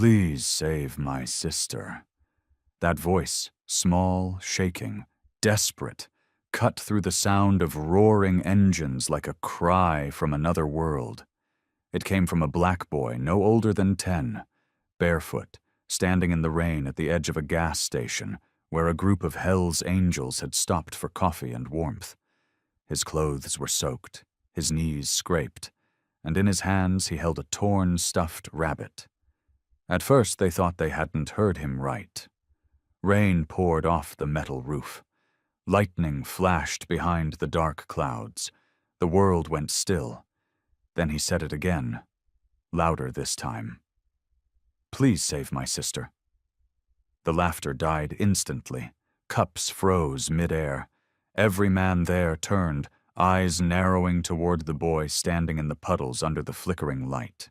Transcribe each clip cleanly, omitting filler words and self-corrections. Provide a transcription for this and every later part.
Please save my sister. That voice, small, shaking, desperate, cut through the sound of roaring engines like a cry from another world. It came from a black boy no older than 10, barefoot, standing in the rain at the edge of a gas station where a group of Hell's Angels had stopped for coffee and warmth. His clothes were soaked, his knees scraped, and in his hands he held a torn, stuffed rabbit. At first they thought they hadn't heard him right. Rain poured off the metal roof. Lightning flashed behind the dark clouds. The world went still. Then he said it again, louder this time. Please save my sister. The laughter died instantly. Cups froze mid-air. Every man there turned, eyes narrowing toward the boy standing in the puddles under the flickering light.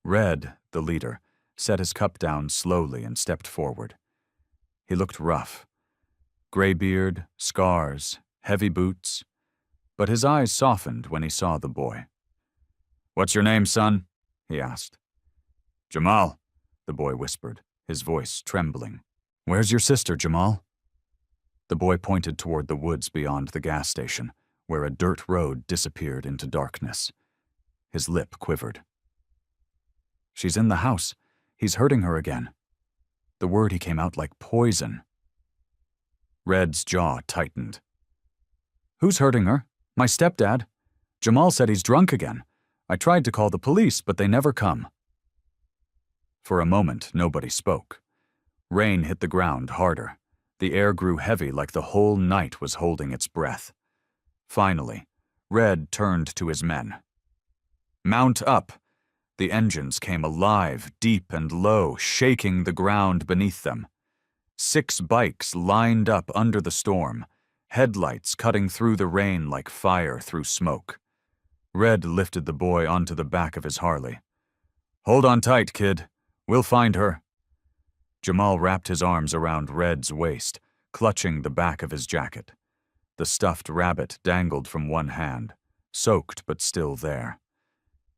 Red, the leader, set his cup down slowly and stepped forward. He looked rough. Gray beard, scars, heavy boots, but his eyes softened when he saw the boy. "What's your name, son?" he asked. "Jamal," the boy whispered, his voice trembling. "Where's your sister, Jamal?" The boy pointed toward the woods beyond the gas station, where a dirt road disappeared into darkness. His lip quivered. "She's in the house. He's hurting her again." The word he came out like poison. Red's jaw tightened. "Who's hurting her? My stepdad. Jamal said he's drunk again. I tried to call the police, but they never come." For a moment, nobody spoke. Rain hit the ground harder. The air grew heavy like the whole night was holding its breath. Finally, Red turned to his men. "Mount up!" The engines came alive, deep and low, shaking the ground beneath them. 6 bikes lined up under the storm, headlights cutting through the rain like fire through smoke. Red lifted the boy onto the back of his Harley. "Hold on tight, kid. We'll find her." Jamal wrapped his arms around Red's waist, clutching the back of his jacket. The stuffed rabbit dangled from one hand, soaked but still there.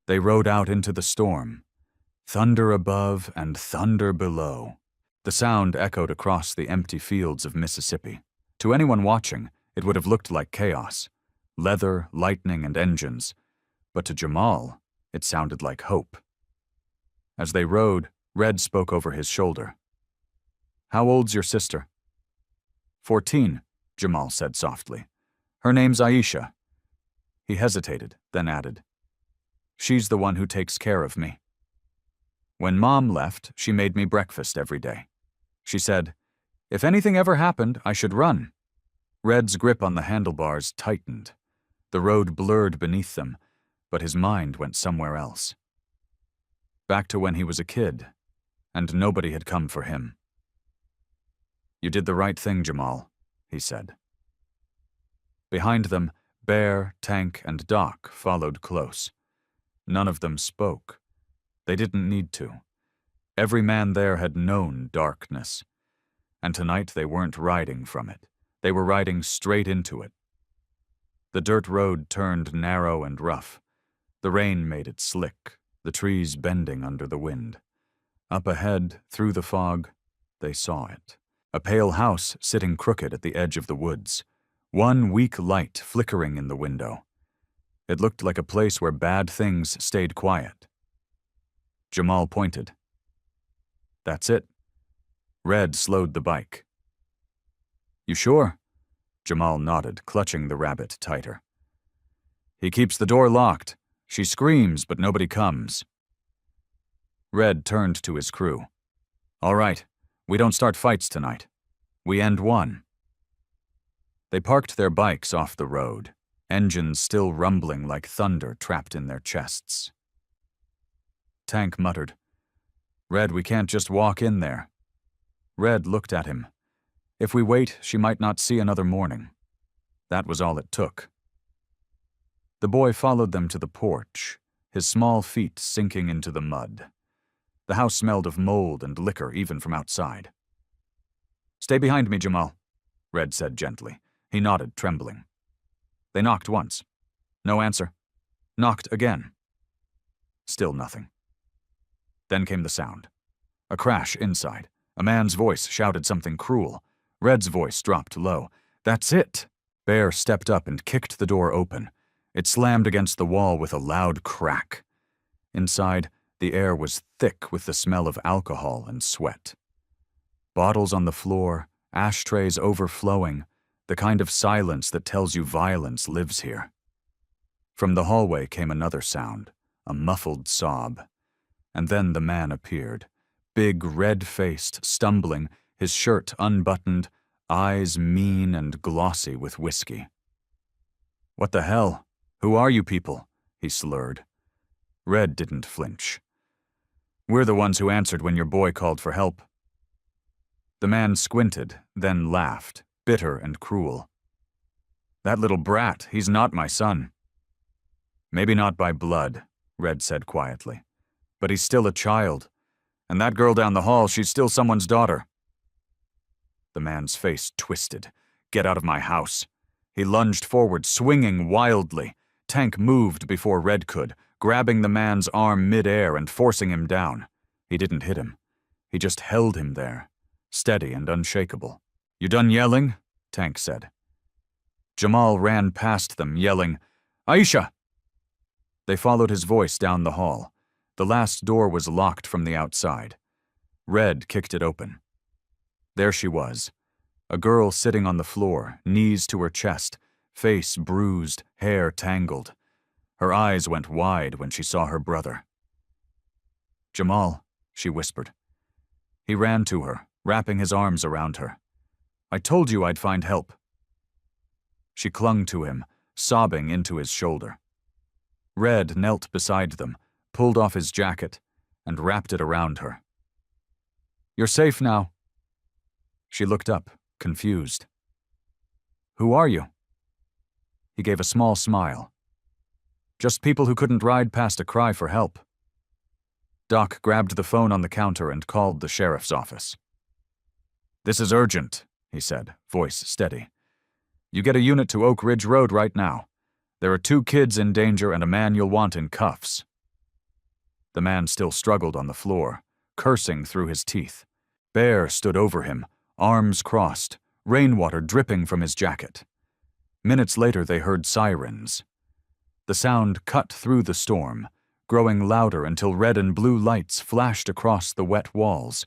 They rode out into the storm. Thunder above and thunder below. The sound echoed across the empty fields of Mississippi. To anyone watching, it would have looked like chaos. Leather, lightning, and engines. But to Jamal, it sounded like hope. As they rode, Red spoke over his shoulder. "How old's your sister?" 14, Jamal said softly. "Her name's Aisha." He hesitated, then added, "She's the one who takes care of me. When Mom left, she made me breakfast every day. She said, if anything ever happened, I should run." Red's grip on the handlebars tightened. The road blurred beneath them, but his mind went somewhere else. Back to when he was a kid, and nobody had come for him. "You did the right thing, Jamal," he said. Behind them, Bear, Tank, and Doc followed close. None of them spoke. They didn't need to. Every man there had known darkness. And tonight they weren't riding from it. They were riding straight into it. The dirt road turned narrow and rough. The rain made it slick, the trees bending under the wind. Up ahead, through the fog, they saw it. A pale house sitting crooked at the edge of the woods. One weak light flickering in the window. It looked like a place where bad things stayed quiet. Jamal pointed. "That's it." Red slowed the bike. "You sure?" Jamal nodded, clutching the rabbit tighter. "He keeps the door locked. She screams, but nobody comes." Red turned to his crew. "All right, we don't start fights tonight. We end one." They parked their bikes off the road, engines still rumbling like thunder trapped in their chests. Tank muttered, "Red, we can't just walk in there." Red looked at him. If we wait, she might not see another morning. That was all it took. The boy followed them to the porch, his small feet sinking into the mud. The house smelled of mold and liquor even from outside. "Stay behind me, Jamal," Red said gently. He nodded, trembling. They knocked once. No answer. Knocked again. Still nothing. Then came the sound. A crash inside. A man's voice shouted something cruel. Red's voice dropped low. "That's it!" Bear stepped up and kicked the door open. It slammed against the wall with a loud crack. Inside, the air was thick with the smell of alcohol and sweat. Bottles on the floor, ashtrays overflowing, the kind of silence that tells you violence lives here. From the hallway came another sound, a muffled sob. And then the man appeared, big, red-faced, stumbling, his shirt unbuttoned, eyes mean and glossy with whiskey. "What the hell? Who are you people?" he slurred. Red didn't flinch. "We're the ones who answered when your boy called for help." The man squinted, then laughed, bitter and cruel. "That little brat, he's not my son." "Maybe not by blood," Red said quietly. "But he's still a child. And that girl down the hall, she's still someone's daughter." The man's face twisted. "Get out of my house." He lunged forward, swinging wildly. Tank moved before Red could, grabbing the man's arm mid-air and forcing him down. He didn't hit him. He just held him there, steady and unshakable. "You done yelling?" Tank said. Jamal ran past them, yelling, "Aisha!" They followed his voice down the hall. The last door was locked from the outside. Red kicked it open. There she was, a girl sitting on the floor, knees to her chest, face bruised, hair tangled. Her eyes went wide when she saw her brother. "Jamal," she whispered. He ran to her, wrapping his arms around her. "I told you I'd find help." She clung to him, sobbing into his shoulder. Red knelt beside them, pulled off his jacket, and wrapped it around her. "You're safe now." She looked up, confused. "Who are you?" He gave a small smile. "Just people who couldn't ride past a cry for help." Doc grabbed the phone on the counter and called the sheriff's office. "This is urgent," he said, voice steady. "You get a unit to Oak Ridge Road right now. There are 2 kids in danger and a man you'll want in cuffs." The man still struggled on the floor, cursing through his teeth. Bear stood over him, arms crossed, rainwater dripping from his jacket. Minutes later they heard sirens. The sound cut through the storm, growing louder until red and blue lights flashed across the wet walls.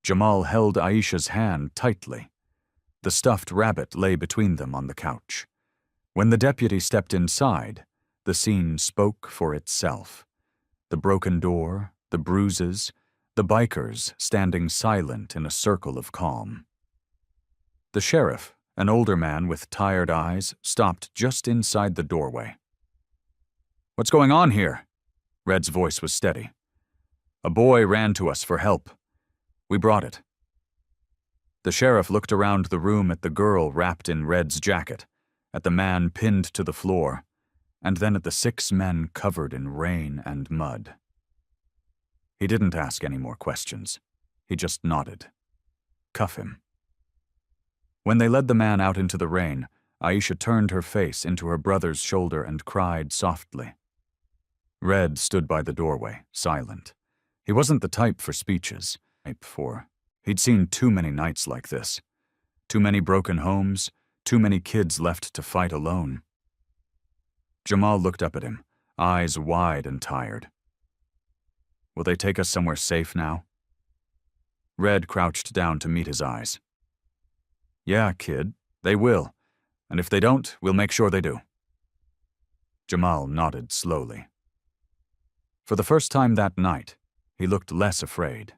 Jamal held Aisha's hand tightly. The stuffed rabbit lay between them on the couch. When the deputy stepped inside, the scene spoke for itself. The broken door, the bruises, the bikers standing silent in a circle of calm. The sheriff, an older man with tired eyes, stopped just inside the doorway. "What's going on here?" Red's voice was steady. "A boy ran to us for help. We brought it." The sheriff looked around the room at the girl wrapped in Red's jacket, at the man pinned to the floor, and then at the 6 men covered in rain and mud. He didn't ask any more questions. He just nodded. "Cuff him." When they led the man out into the rain, Aisha turned her face into her brother's shoulder and cried softly. Red stood by the doorway, silent. He wasn't the type for speeches. He'd seen too many nights like this. Too many broken homes, too many kids left to fight alone. Jamal looked up at him, eyes wide and tired. "Will they take us somewhere safe now?" Red crouched down to meet his eyes. "Yeah, kid, they will. And if they don't, we'll make sure they do." Jamal nodded slowly. For the first time that night, he looked less afraid.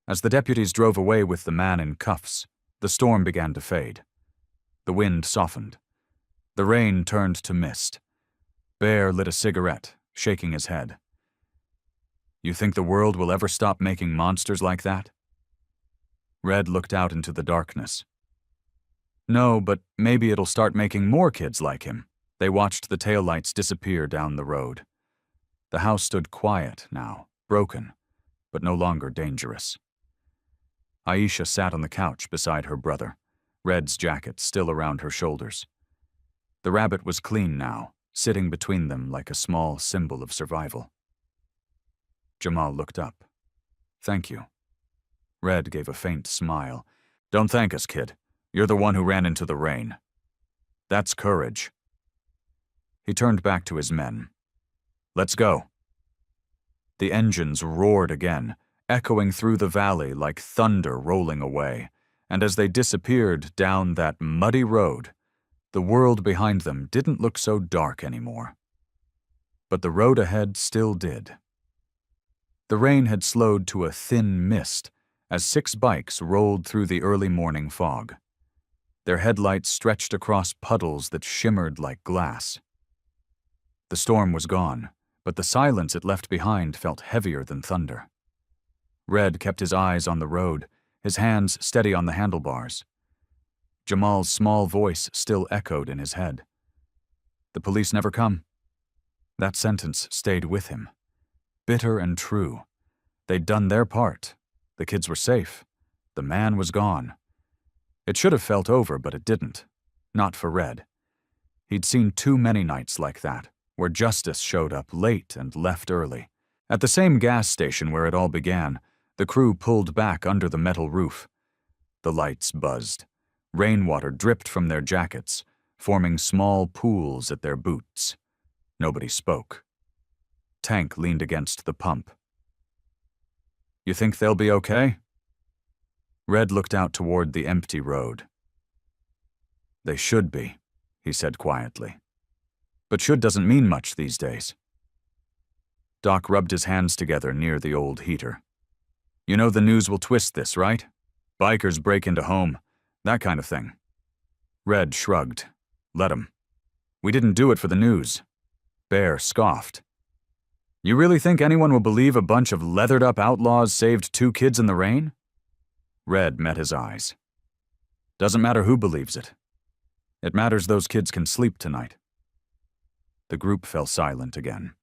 As the deputies drove away with the man in cuffs, the storm began to fade. The wind softened. The rain turned to mist. Bear lit a cigarette, shaking his head. "You think the world will ever stop making monsters like that?" Red looked out into the darkness. "No, but maybe it'll start making more kids like him." They watched the taillights disappear down the road. The house stood quiet now, broken, but no longer dangerous. Aisha sat on the couch beside her brother, Red's jacket still around her shoulders. The rabbit was clean now, sitting between them like a small symbol of survival. Jamal looked up. Thank you. Red gave a faint smile. Don't thank us, kid. You're the one who ran into the rain. That's courage. He turned back to his men. Let's go. The engines roared again, echoing through the valley like thunder rolling away, and as they disappeared down that muddy road, the world behind them didn't look so dark anymore. But the road ahead still did. The rain had slowed to a thin mist as 6 bikes rolled through the early morning fog. Their headlights stretched across puddles that shimmered like glass. The storm was gone, but the silence it left behind felt heavier than thunder. Red kept his eyes on the road, his hands steady on the handlebars. Jamal's small voice still echoed in his head. The police never come. That sentence stayed with him. Bitter and true. They'd done their part. The kids were safe. The man was gone. It should have felt over, but it didn't. Not for Red. He'd seen too many nights like that, where justice showed up late and left early. At the same gas station where it all began, the crew pulled back under the metal roof. The lights buzzed. Rainwater dripped from their jackets, forming small pools at their boots. Nobody spoke. Tank leaned against the pump. You think they'll be okay? Red looked out toward the empty road. They should be, he said quietly. But should doesn't mean much these days. Doc rubbed his hands together near the old heater. You know the news will twist this, right? Bikers break into home, that kind of thing. Red shrugged. Let 'em. We didn't do it for the news. Bear scoffed. You really think anyone will believe a bunch of leathered-up outlaws saved 2 kids in the rain? Red met his eyes. Doesn't matter who believes it. It matters those kids can sleep tonight. The group fell silent again.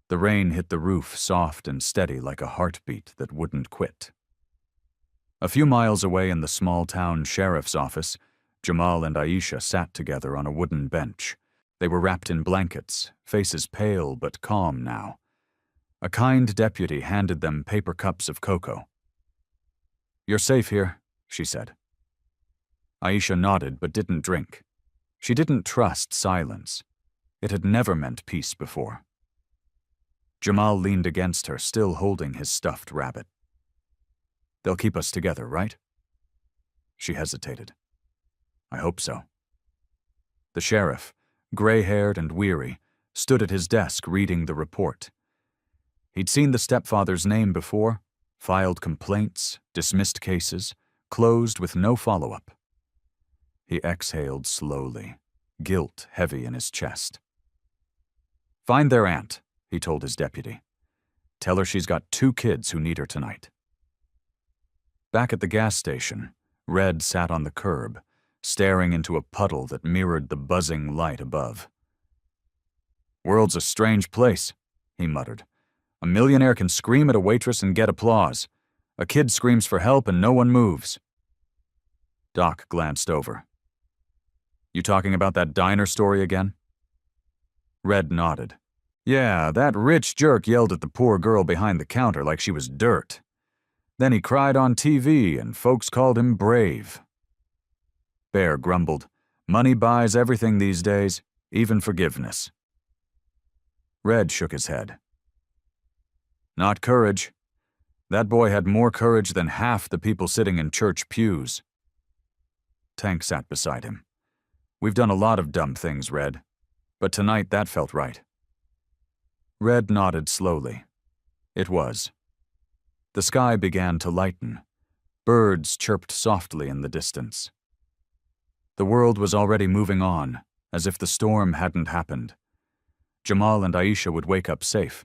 The rain hit the roof soft and steady like a heartbeat that wouldn't quit. A few miles away in the small-town sheriff's office, Jamal and Aisha sat together on a wooden bench. They were wrapped in blankets, faces pale but calm now. A kind deputy handed them paper cups of cocoa. You're safe here, she said. Aisha nodded but didn't drink. She didn't trust silence. It had never meant peace before. Jamal leaned against her, still holding his stuffed rabbit. They'll keep us together, right? She hesitated. I hope so. The sheriff, gray-haired and weary, stood at his desk reading the report. He'd seen the stepfather's name before, filed complaints, dismissed cases, closed with no follow-up. He exhaled slowly, guilt heavy in his chest. Find their aunt, he told his deputy. Tell her she's got 2 kids who need her tonight. Back at the gas station, Red sat on the curb, staring into a puddle that mirrored the buzzing light above. World's a strange place, he muttered. A millionaire can scream at a waitress and get applause. A kid screams for help and no one moves. Doc glanced over. You talking about that diner story again? Red nodded. Yeah, that rich jerk yelled at the poor girl behind the counter like she was dirt. Then he cried on TV and folks called him brave. Bear grumbled, money buys everything these days, even forgiveness. Red shook his head. Not courage. That boy had more courage than half the people sitting in church pews. Tank sat beside him. We've done a lot of dumb things, Red, but tonight that felt right. Red nodded slowly. It was. The sky began to lighten. Birds chirped softly in the distance. The world was already moving on, as if the storm hadn't happened. Jamal and Aisha would wake up safe,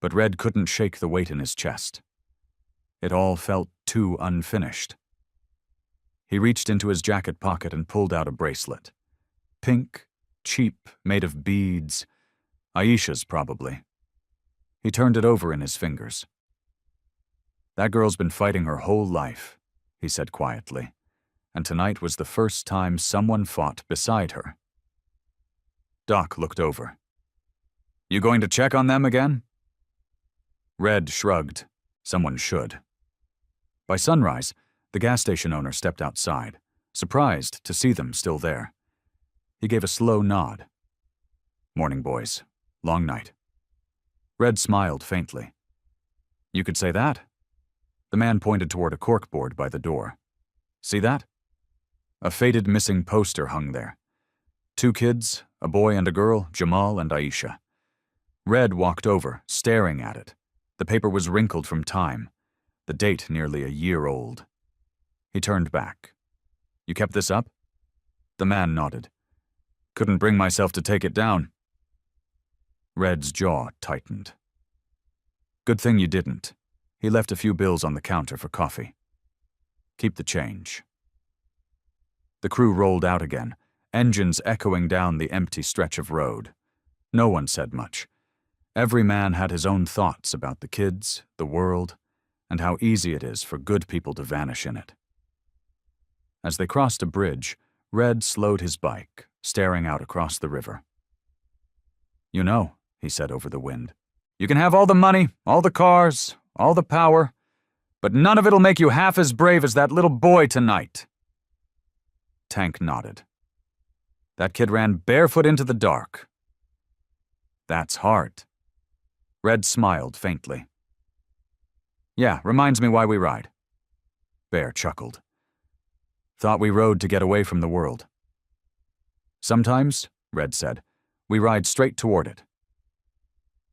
but Red couldn't shake the weight in his chest. It all felt too unfinished. He reached into his jacket pocket and pulled out a bracelet. Pink, cheap, made of beads. Aisha's, probably. He turned it over in his fingers. That girl's been fighting her whole life, he said quietly, and tonight was the first time someone fought beside her. Doc looked over. You going to check on them again? Red shrugged. Someone should. By sunrise, the gas station owner stepped outside, surprised to see them still there. He gave a slow nod. "Morning, boys. Long night." Red smiled faintly. "You could say that." The man pointed toward a corkboard by the door. "See that?" A faded missing poster hung there. 2 kids, a boy and a girl, Jamal and Aisha. Red walked over, staring at it. The paper was wrinkled from time, the date nearly a year old. He turned back. "You kept this up?" The man nodded. "Couldn't bring myself to take it down." Red's jaw tightened. "Good thing you didn't." He left a few bills on the counter for coffee. "Keep the change." The crew rolled out again, engines echoing down the empty stretch of road. No one said much. Every man had his own thoughts about the kids, the world, and how easy it is for good people to vanish in it. As they crossed a bridge, Red slowed his bike, staring out across the river. "You know," he said over the wind, "you can have all the money, all the cars, all the power, but none of it'll make you half as brave as that little boy tonight." Tank nodded. "That kid ran barefoot into the dark." "That's hard." Red smiled faintly. "Yeah, reminds me why we ride." Bear chuckled. "Thought we rode to get away from the world." "Sometimes," Red said, "we ride straight toward it."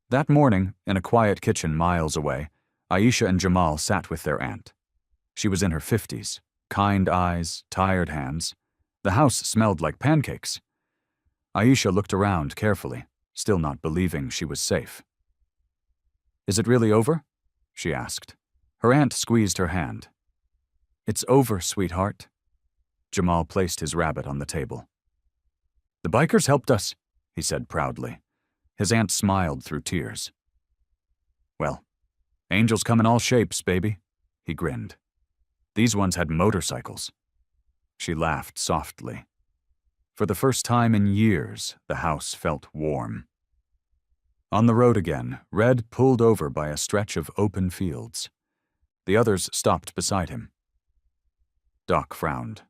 That morning, in a quiet kitchen miles away, Aisha and Jamal sat with their aunt. She was in her 50s, kind eyes, tired hands. The house smelled like pancakes. Aisha looked around carefully, still not believing she was safe. "Is it really over?" she asked. Her aunt squeezed her hand. "It's over, sweetheart." Jamal placed his rabbit on the table. "The bikers helped us," he said proudly. His aunt smiled through tears. "Well, angels come in all shapes, baby," he grinned. "These ones had motorcycles." She laughed softly. For the first time in years, the house felt warm. On the road again, Red pulled over by a stretch of open fields. The others stopped beside him. Doc frowned.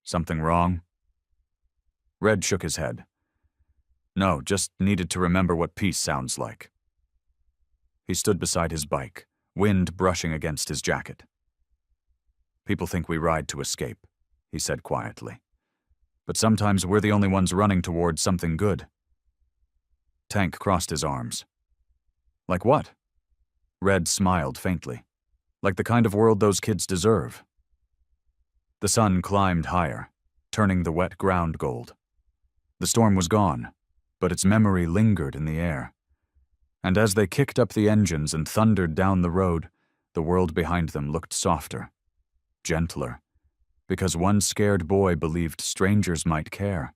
"Something wrong?" Red shook his head. "No, just needed to remember what peace sounds like." He stood beside his bike, wind brushing against his jacket. "People think we ride to escape," he said quietly. "But sometimes we're the only ones running towards something good." Tank crossed his arms. "Like what?" Red smiled faintly. "Like the kind of world those kids deserve." The sun climbed higher, turning the wet ground gold. The storm was gone, but its memory lingered in the air. And as they kicked up the engines and thundered down the road, the world behind them looked softer, gentler, because one scared boy believed strangers might care.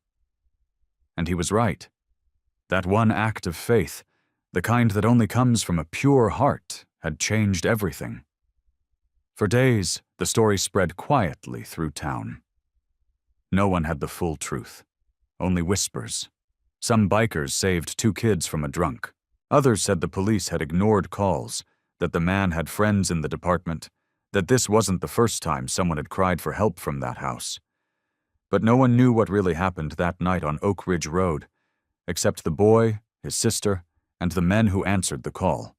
And he was right. That one act of faith, the kind that only comes from a pure heart, had changed everything. For days, the story spread quietly through town. No one had the full truth, only whispers. Some bikers saved 2 kids from a drunk. Others said the police had ignored calls, that the man had friends in the department, that this wasn't the first time someone had cried for help from that house. But no one knew what really happened that night on Oak Ridge Road, except the boy, his sister, and the men who answered the call.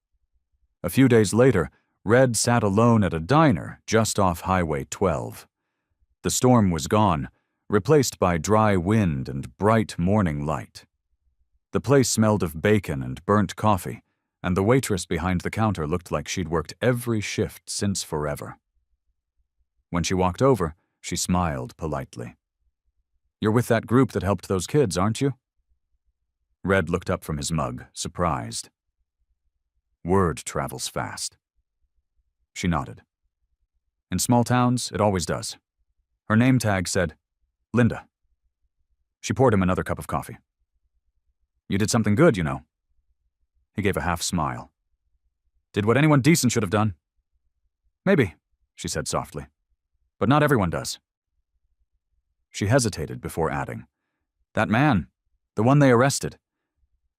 A few days later, Red sat alone at a diner just off Highway 12. The storm was gone, replaced by dry wind and bright morning light. The place smelled of bacon and burnt coffee, and the waitress behind the counter looked like she'd worked every shift since forever. When she walked over, she smiled politely. "You're with that group that helped those kids, aren't you?" Red looked up from his mug, surprised. "Word travels fast." She nodded. "In small towns, it always does." Her name tag said, "Linda." She poured him another cup of coffee. "You did something good, you know." He gave a half smile. "Did what anyone decent should have done." "Maybe," she said softly. "But not everyone does." She hesitated before adding, "That man, the one they arrested.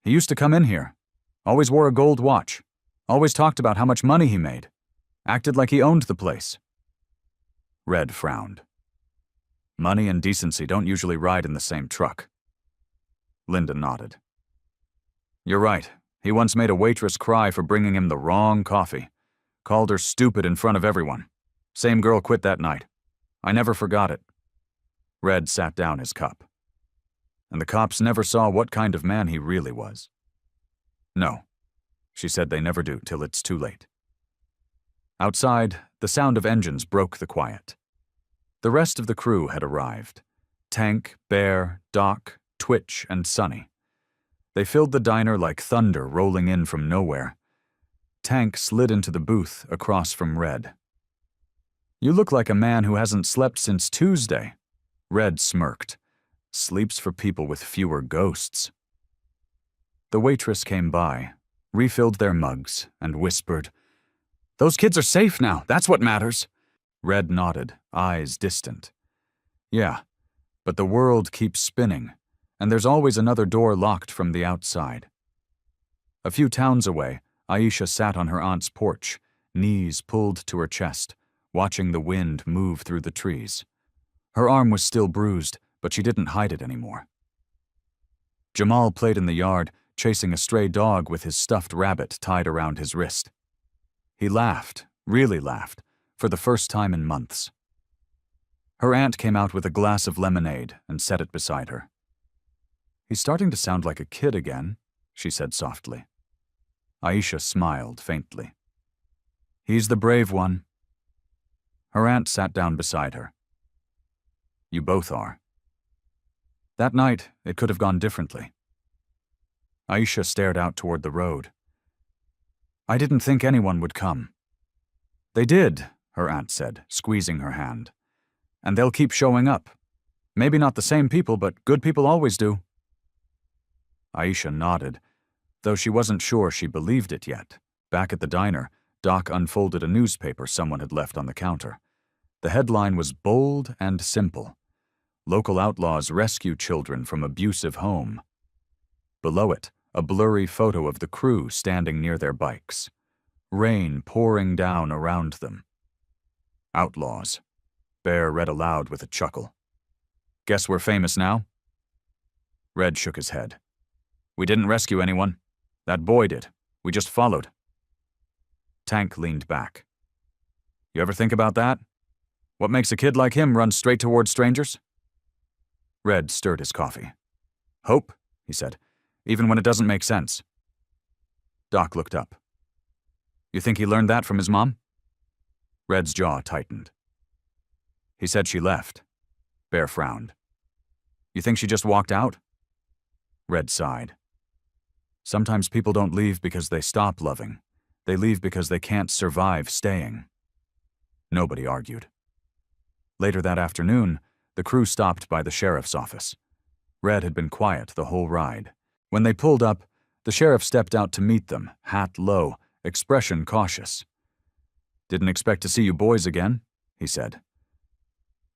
He used to come in here. Always wore a gold watch. Always talked about how much money he made. Acted like he owned the place. Red frowned. Money and decency don't usually ride in the same truck. Linda nodded. You're right. He once made a waitress cry for bringing him the wrong coffee. Called her stupid in front of everyone. Same girl quit that night. I never forgot it. Red sat down his cup. And the cops never saw what kind of man he really was. No, she said they never do till it's too late. Outside, the sound of engines broke the quiet. The rest of the crew had arrived. Tank, Bear, Doc, Twitch, and Sonny. They filled the diner like thunder rolling in from nowhere. Tank slid into the booth across from Red. You look like a man who hasn't slept since Tuesday. Red smirked. Sleeps for people with fewer ghosts. The waitress came by, refilled their mugs, and whispered, Those kids are safe now, that's what matters. Red nodded, eyes distant. Yeah, but the world keeps spinning, and there's always another door locked from the outside. A few towns away, Aisha sat on her aunt's porch, knees pulled to her chest, watching the wind move through the trees. Her arm was still bruised, but she didn't hide it anymore. Jamal played in the yard, chasing a stray dog with his stuffed rabbit tied around his wrist. He laughed, really laughed, for the first time in months. Her aunt came out with a glass of lemonade and set it beside her. He's starting to sound like a kid again, she said softly. Aisha smiled faintly. He's the brave one. Her aunt sat down beside her. You both are. That night, it could have gone differently. Aisha stared out toward the road. I didn't think anyone would come. They did, her aunt said, squeezing her hand. And they'll keep showing up. Maybe not the same people, but good people always do. Aisha nodded, though she wasn't sure she believed it yet. Back at the diner, Doc unfolded a newspaper someone had left on the counter. The headline was bold and simple. Local outlaws rescue children from abusive home. Below it, a blurry photo of the crew standing near their bikes. Rain pouring down around them. Outlaws. Bear read aloud with a chuckle. Guess we're famous now? Red shook his head. We didn't rescue anyone. That boy did. We just followed. Tank leaned back. You ever think about that? What makes a kid like him run straight toward strangers? Red stirred his coffee. Hope, he said, even when it doesn't make sense. Doc looked up. You think he learned that from his mom? Red's jaw tightened. He said she left. Bear frowned. You think she just walked out? Red sighed. Sometimes people don't leave because they stop loving. They leave because they can't survive staying. Nobody argued. Later that afternoon, the crew stopped by the sheriff's office. Red had been quiet the whole ride. When they pulled up, the sheriff stepped out to meet them, hat low, expression cautious. Didn't expect to see you boys again, he said.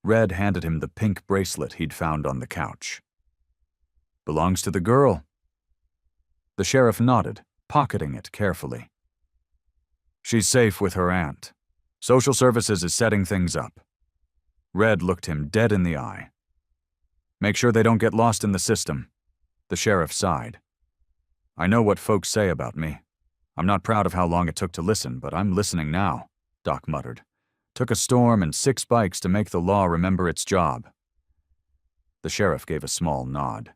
Red handed him the pink bracelet he'd found on the couch. Belongs to the girl. The sheriff nodded, pocketing it carefully. She's safe with her aunt. Social services is setting things up. Red looked him dead in the eye. Make sure they don't get lost in the system. The sheriff sighed. I know what folks say about me. I'm not proud of how long it took to listen, but I'm listening now, Doc muttered. Took a storm and 6 bikes to make the law remember its job. The sheriff gave a small nod.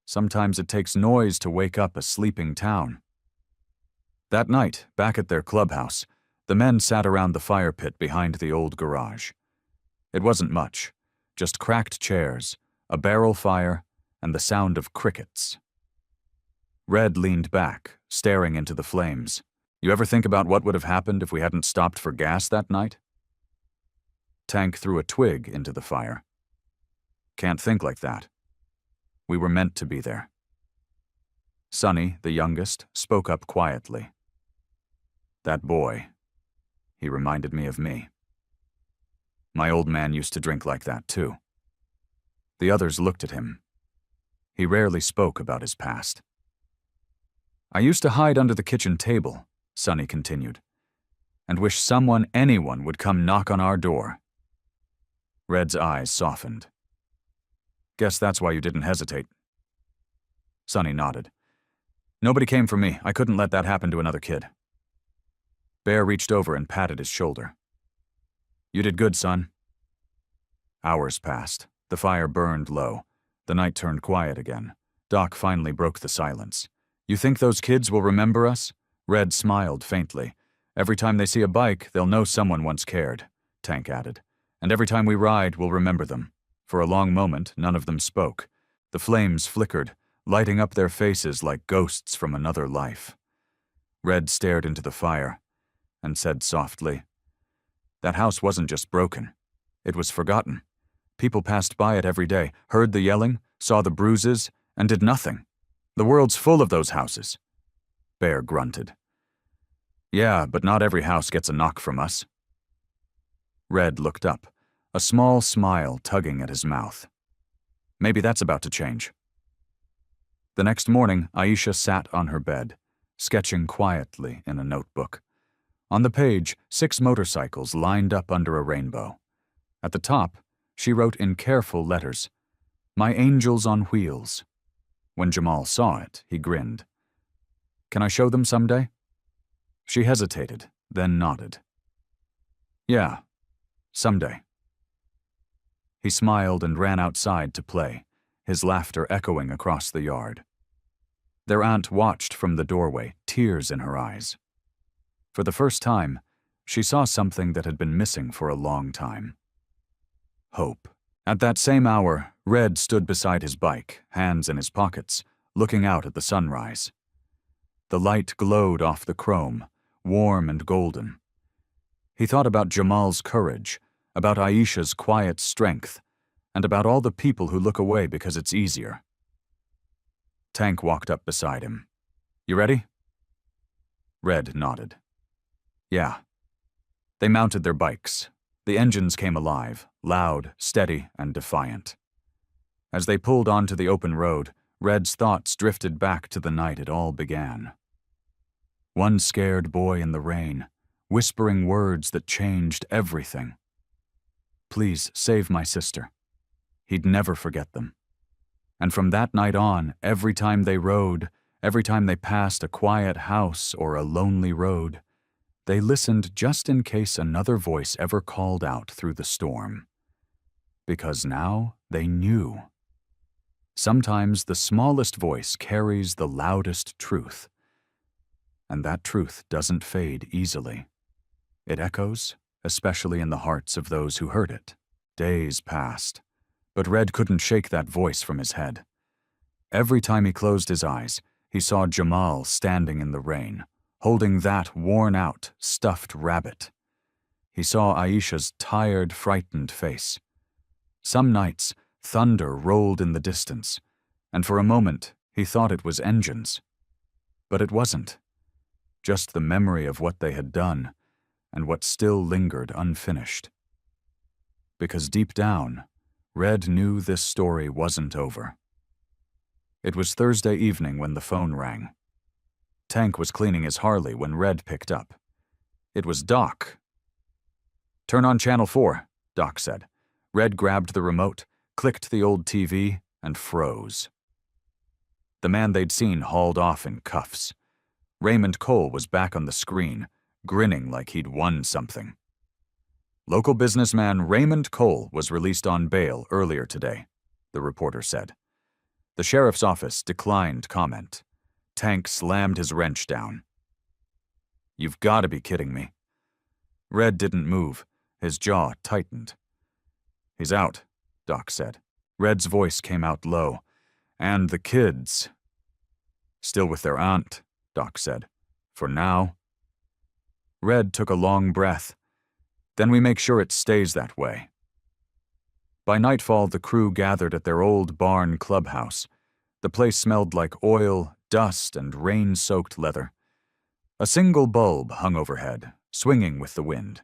Sometimes it takes noise to wake up a sleeping town. That night, back at their clubhouse, the men sat around the fire pit behind the old garage. It wasn't much, just cracked chairs, a barrel fire, and the sound of crickets. Red leaned back, staring into the flames. You ever think about what would have happened if we hadn't stopped for gas that night? Tank threw a twig into the fire. Can't think like that. We were meant to be there. Sonny, the youngest, spoke up quietly. That boy, he reminded me of me. My old man used to drink like that too. The others looked at him. He rarely spoke about his past. I used to hide under the kitchen table, Sonny continued, "and wish anyone would come knock on our door." Red's eyes softened. "Guess that's why you didn't hesitate." Sonny nodded. "Nobody came for me. I couldn't let that happen to another kid." Bear reached over and patted his shoulder. "You did good, son." Hours passed. The fire burned low. The night turned quiet again. Doc finally broke the silence. "You think those kids will remember us?" Red smiled faintly. "Every time they see a bike, they'll know someone once cared," Tank added. "And every time we ride, we'll remember them." For a long moment, none of them spoke. The flames flickered, lighting up their faces like ghosts from another life. Red stared into the fire and said softly, "That house wasn't just broken. It was forgotten. People passed by it every day, heard the yelling, saw the bruises, and did nothing. The world's full of those houses." Bear grunted. "Yeah, but not every house gets a knock from us." Red looked up, a small smile tugging at his mouth. "Maybe that's about to change." The next morning, Aisha sat on her bed, sketching quietly in a notebook. On the page, 6 motorcycles lined up under a rainbow. At the top, she wrote in careful letters, "My angels on wheels." When Jamal saw it, he grinned. "Can I show them someday?" She hesitated, then nodded. "Yeah, someday." He smiled and ran outside to play, his laughter echoing across the yard. Their aunt watched from the doorway, tears in her eyes. For the first time, she saw something that had been missing for a long time. Hope. At that same hour, Red stood beside his bike, hands in his pockets, looking out at the sunrise. The light glowed off the chrome, warm and golden. He thought about Jamal's courage, about Aisha's quiet strength, and about all the people who look away because it's easier. Tank walked up beside him. "You ready?" Red nodded. "Yeah." They mounted their bikes. The engines came alive, loud, steady, and defiant. As they pulled onto the open road, Red's thoughts drifted back to the night it all began. One scared boy in the rain, whispering words that changed everything. "Please save my sister." He'd never forget them. And from that night on, every time they rode, every time they passed a quiet house or a lonely road, they listened just in case another voice ever called out through the storm. Because now they knew. Sometimes the smallest voice carries the loudest truth. And that truth doesn't fade easily. It echoes, especially in the hearts of those who heard it. Days passed, but Red couldn't shake that voice from his head. Every time he closed his eyes, he saw Jamal standing in the rain, holding that worn-out, stuffed rabbit. He saw Aisha's tired, frightened face. Some nights, thunder rolled in the distance, and for a moment, he thought it was engines. But it wasn't. Just the memory of what they had done, and what still lingered unfinished. Because deep down, Red knew this story wasn't over. It was Thursday evening when the phone rang. Tank was cleaning his Harley when Red picked up. It was Doc. "Turn on Channel 4, Doc said. Red grabbed the remote, clicked the old TV, and froze. The man they'd seen hauled off in cuffs. Raymond Cole was back on the screen, grinning like he'd won something. Local businessman Raymond Cole was released on bail earlier today, the reporter said. The sheriff's office declined comment. Tank slammed his wrench down. "You've got to be kidding me." Red didn't move. His jaw tightened. "He's out," Doc said. Red's voice came out low. "And the kids." "Still with their aunt," Doc said. "For now." Red took a long breath. "Then we make sure it stays that way." By nightfall, the crew gathered at their old barn clubhouse. The place smelled like oil, dust, and rain-soaked leather. A single bulb hung overhead, swinging with the wind.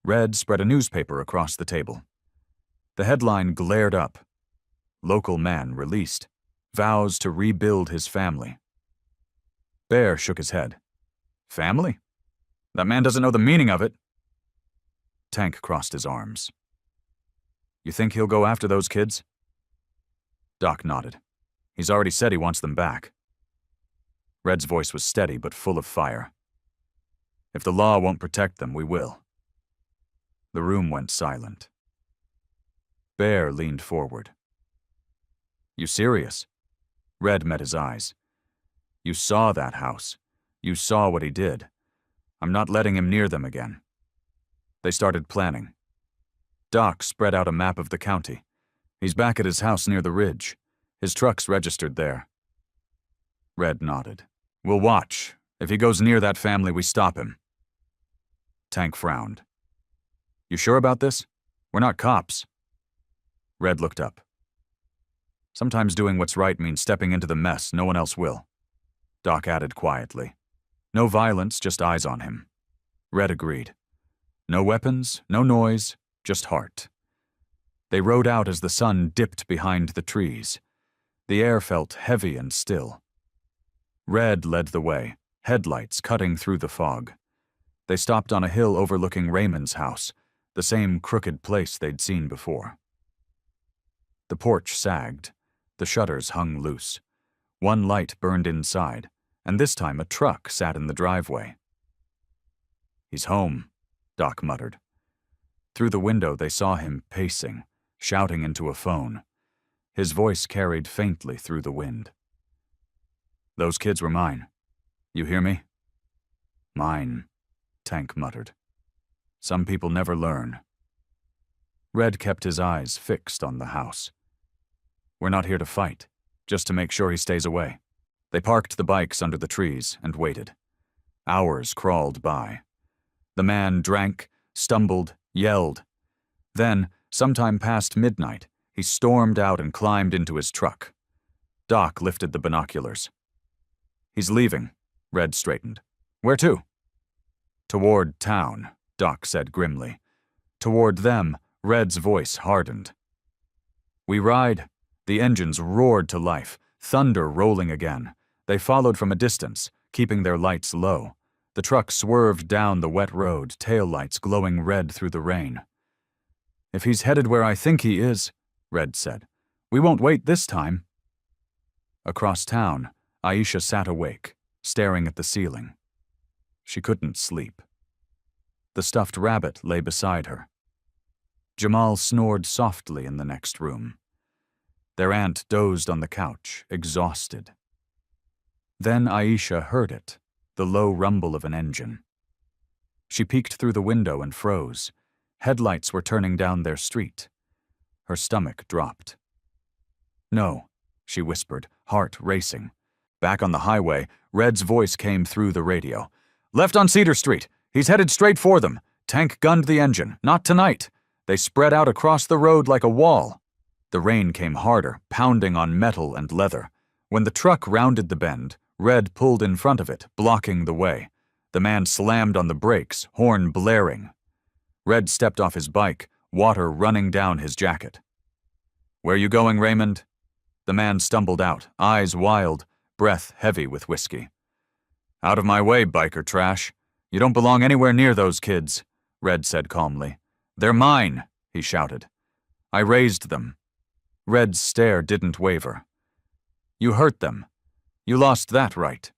Red spread a newspaper across the table. The headline glared up. "Local man released. Vows to rebuild his family." Bear shook his head. "Family? That man doesn't know the meaning of it. Tank crossed his arms. You think he'll go after those kids? Doc nodded. He's already said he wants them back. Red's voice was steady but full of fire. If the law won't protect them, we will. The room went silent. Bear leaned forward. You serious? Red met his eyes. You saw that house. You saw what he did. I'm not letting him near them again. They started planning. Doc spread out a map of the county. He's back at his house near the ridge. His truck's registered there. Red nodded. We'll watch. If he goes near that family, we stop him. Tank frowned. You sure about this? We're not cops. Red looked up. Sometimes doing what's right means stepping into the mess no one else will. Doc added quietly. No violence, just eyes on him. Red agreed. No weapons, no noise, just heart. They rode out as the sun dipped behind the trees. The air felt heavy and still. Red led the way, headlights cutting through the fog. They stopped on a hill overlooking Raymond's house, the same crooked place they'd seen before. The porch sagged. The shutters hung loose. One light burned inside, and this time a truck sat in the driveway. He's home, Doc muttered. Through the window they saw him pacing, shouting into a phone. His voice carried faintly through the wind. Those kids were mine. You hear me? Mine, Tank muttered. Some people never learn. Red kept his eyes fixed on the house. We're not here to fight, just to make sure he stays away. They parked the bikes under the trees and waited. Hours crawled by. The man drank, stumbled, yelled. Then, sometime past midnight, he stormed out and climbed into his truck. Doc lifted the binoculars. He's leaving, Red straightened. Where to? Toward town, Doc said grimly. Toward them, Red's voice hardened. We ride. The engines roared to life, thunder rolling again. They followed from a distance, keeping their lights low. The truck swerved down the wet road, taillights glowing red through the rain. If he's headed where I think he is, Red said, we won't wait this time. Across town, Aisha sat awake, staring at the ceiling. She couldn't sleep. The stuffed rabbit lay beside her. Jamal snored softly in the next room. Their aunt dozed on the couch, exhausted. Then Aisha heard it, the low rumble of an engine. She peeked through the window and froze. Headlights were turning down their street. Her stomach dropped. No, she whispered, heart racing. Back on the highway, Red's voice came through the radio. Left on Cedar Street. He's headed straight for them. Tank gunned the engine. Not tonight. They spread out across the road like a wall. The rain came harder, pounding on metal and leather. When the truck rounded the bend, Red pulled in front of it, blocking the way. The man slammed on the brakes, horn blaring. Red stepped off his bike, water running down his jacket. Where you going, Raymond? The man stumbled out, eyes wild, breath heavy with whiskey. Out of my way, biker trash. You don't belong anywhere near those kids, Red said calmly. They're mine, he shouted. I raised them. Red's stare didn't waver. You hurt them. You lost that right.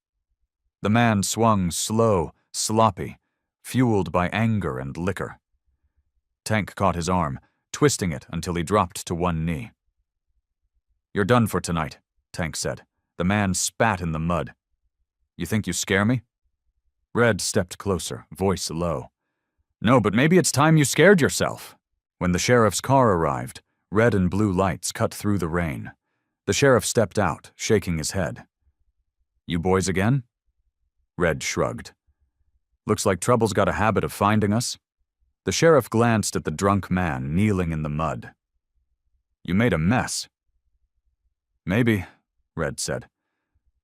The man swung slow, sloppy, fueled by anger and liquor. Tank caught his arm, twisting it until he dropped to one knee. You're done for tonight, Tank said. The man spat in the mud. You think you scare me? Red stepped closer, voice low. No, but maybe it's time you scared yourself. When the sheriff's car arrived, red and blue lights cut through the rain. The sheriff stepped out, shaking his head. You boys again? Red shrugged. Looks like trouble's got a habit of finding us. The sheriff glanced at the drunk man kneeling in the mud. You made a mess. Maybe, Red said,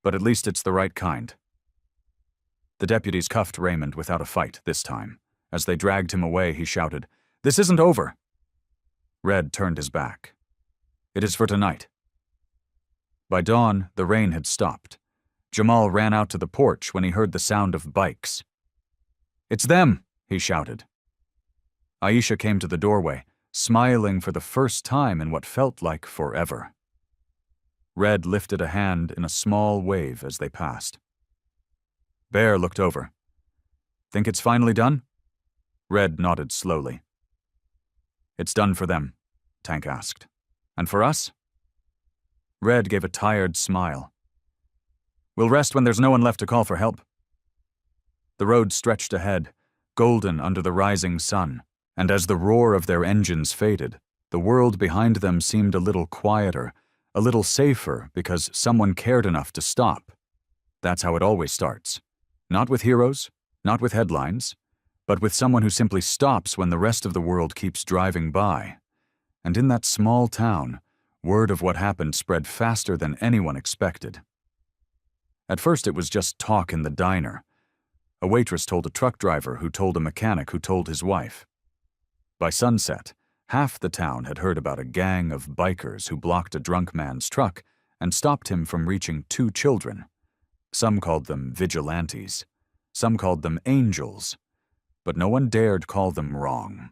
but at least it's the right kind. The deputies cuffed Raymond without a fight this time. As they dragged him away, he shouted, This isn't over. Red turned his back. It is for tonight. By dawn, the rain had stopped. Jamal ran out to the porch when he heard the sound of bikes. "It's them!" he shouted. Aisha came to the doorway, smiling for the first time in what felt like forever. Red lifted a hand in a small wave as they passed. Bear looked over. "Think it's finally done?" Red nodded slowly. "It's done for them," Tank asked. "And for us?" Red gave a tired smile. "We'll rest when there's no one left to call for help." The road stretched ahead, golden under the rising sun, and as the roar of their engines faded, the world behind them seemed a little quieter, a little safer because someone cared enough to stop. That's how it always starts. Not with heroes, not with headlines, but with someone who simply stops when the rest of the world keeps driving by. And in that small town, word of what happened spread faster than anyone expected. At first it was just talk in the diner. A waitress told a truck driver who told a mechanic who told his wife. By sunset, half the town had heard about a gang of bikers who blocked a drunk man's truck and stopped him from reaching 2 children. Some called them vigilantes. Some called them angels. But no one dared call them wrong.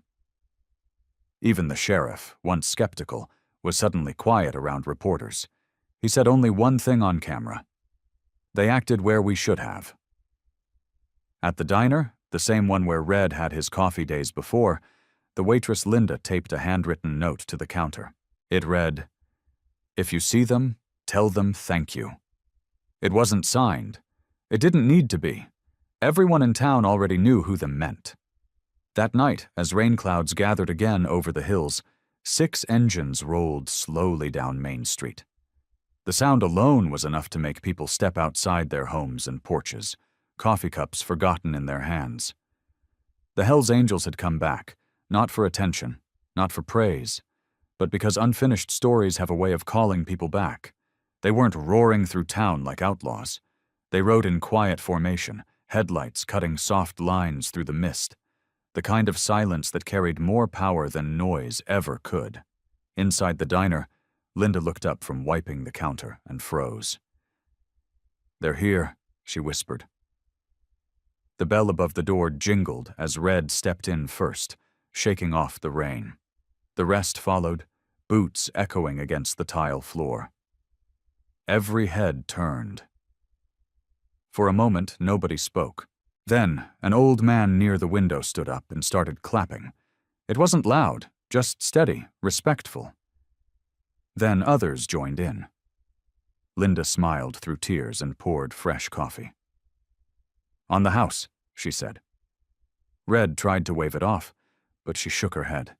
Even the sheriff, once skeptical, was suddenly quiet around reporters. He said only one thing on camera. "They acted where we should have." At the diner, the same one where Red had his coffee days before, the waitress Linda taped a handwritten note to the counter. It read, "If you see them, tell them thank you." It wasn't signed. It didn't need to be. Everyone in town already knew who them meant. That night, as rain clouds gathered again over the hills, 6 engines rolled slowly down Main Street. The sound alone was enough to make people step outside their homes and porches, coffee cups forgotten in their hands. The Hells Angels had come back, not for attention, not for praise, but because unfinished stories have a way of calling people back. They weren't roaring through town like outlaws. They rode in quiet formation, headlights cutting soft lines through the mist, the kind of silence that carried more power than noise ever could. Inside the diner, Linda looked up from wiping the counter and froze. "They're here," she whispered. The bell above the door jingled as Red stepped in first, shaking off the rain. The rest followed, boots echoing against the tile floor. Every head turned. For a moment, nobody spoke. Then, an old man near the window stood up and started clapping. It wasn't loud, just steady, respectful. Then others joined in. Linda smiled through tears and poured fresh coffee. "On the house," she said. Red tried to wave it off, but she shook her head.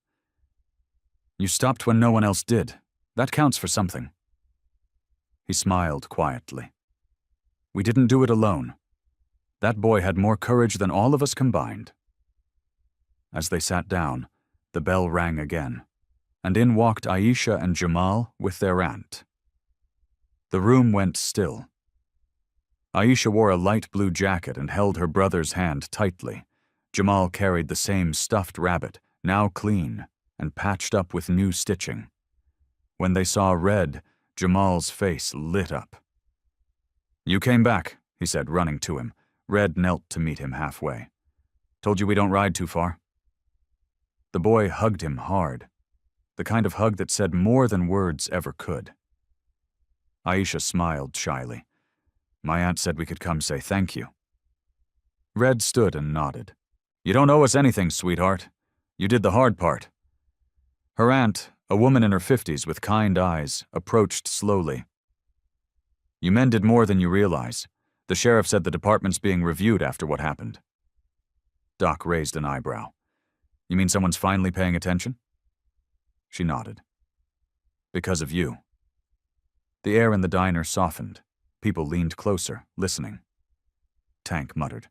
"You stopped when no one else did. That counts for something." He smiled quietly. "We didn't do it alone. That boy had more courage than all of us combined." As they sat down, the bell rang again, and in walked Aisha and Jamal with their aunt. The room went still. Aisha wore a light blue jacket and held her brother's hand tightly. Jamal carried the same stuffed rabbit, now clean, and patched up with new stitching. When they saw Red, Jamal's face lit up. "You came back," he said, running to him. Red knelt to meet him halfway. "Told you we don't ride too far." The boy hugged him hard, the kind of hug that said more than words ever could. Aisha smiled shyly. "My aunt said we could come say thank you." Red stood and nodded. "You don't owe us anything, sweetheart. You did the hard part." Her aunt, a woman in her 50s with kind eyes, approached slowly. "You men did more than you realize. The sheriff said the department's being reviewed after what happened." Doc raised an eyebrow. "You mean someone's finally paying attention?" She nodded. "Because of you." The air in the diner softened. People leaned closer, listening. Tank muttered,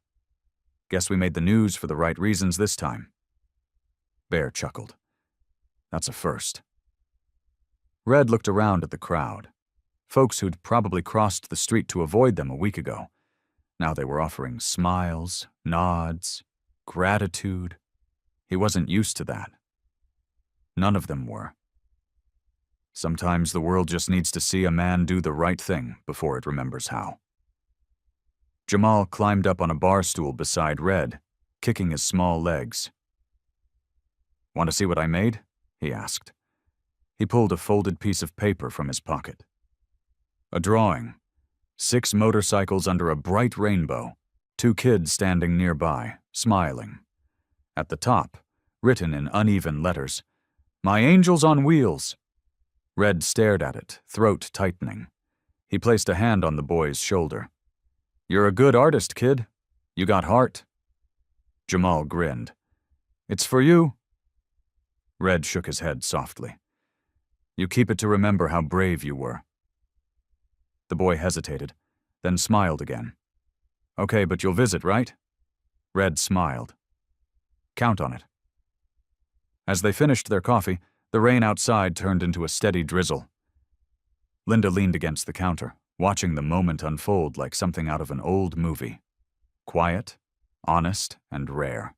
"Guess we made the news for the right reasons this time." Bear chuckled. "That's a first." Red looked around at the crowd. Folks who'd probably crossed the street to avoid them a week ago. Now they were offering smiles, nods, gratitude. He wasn't used to that. None of them were. Sometimes the world just needs to see a man do the right thing before it remembers how. Jamal climbed up on a bar stool beside Red. kicking his small legs. "Want to see what I made?" he asked. He pulled a folded piece of paper from his pocket. A drawing. 6 motorcycles under a bright rainbow, 2 kids standing nearby, smiling. At the top, written in uneven letters, "My angels on wheels." Red stared at it, throat tightening. He placed a hand on the boy's shoulder. "You're a good artist, kid. You got heart." Jamal grinned. "It's for you." Red shook his head softly. "You keep it to remember how brave you were." The boy hesitated, then smiled again. "Okay, but you'll visit, right?" Red smiled. "Count on it." As they finished their coffee, the rain outside turned into a steady drizzle. Linda leaned against the counter, watching the moment unfold like something out of an old movie. Quiet, honest, and rare.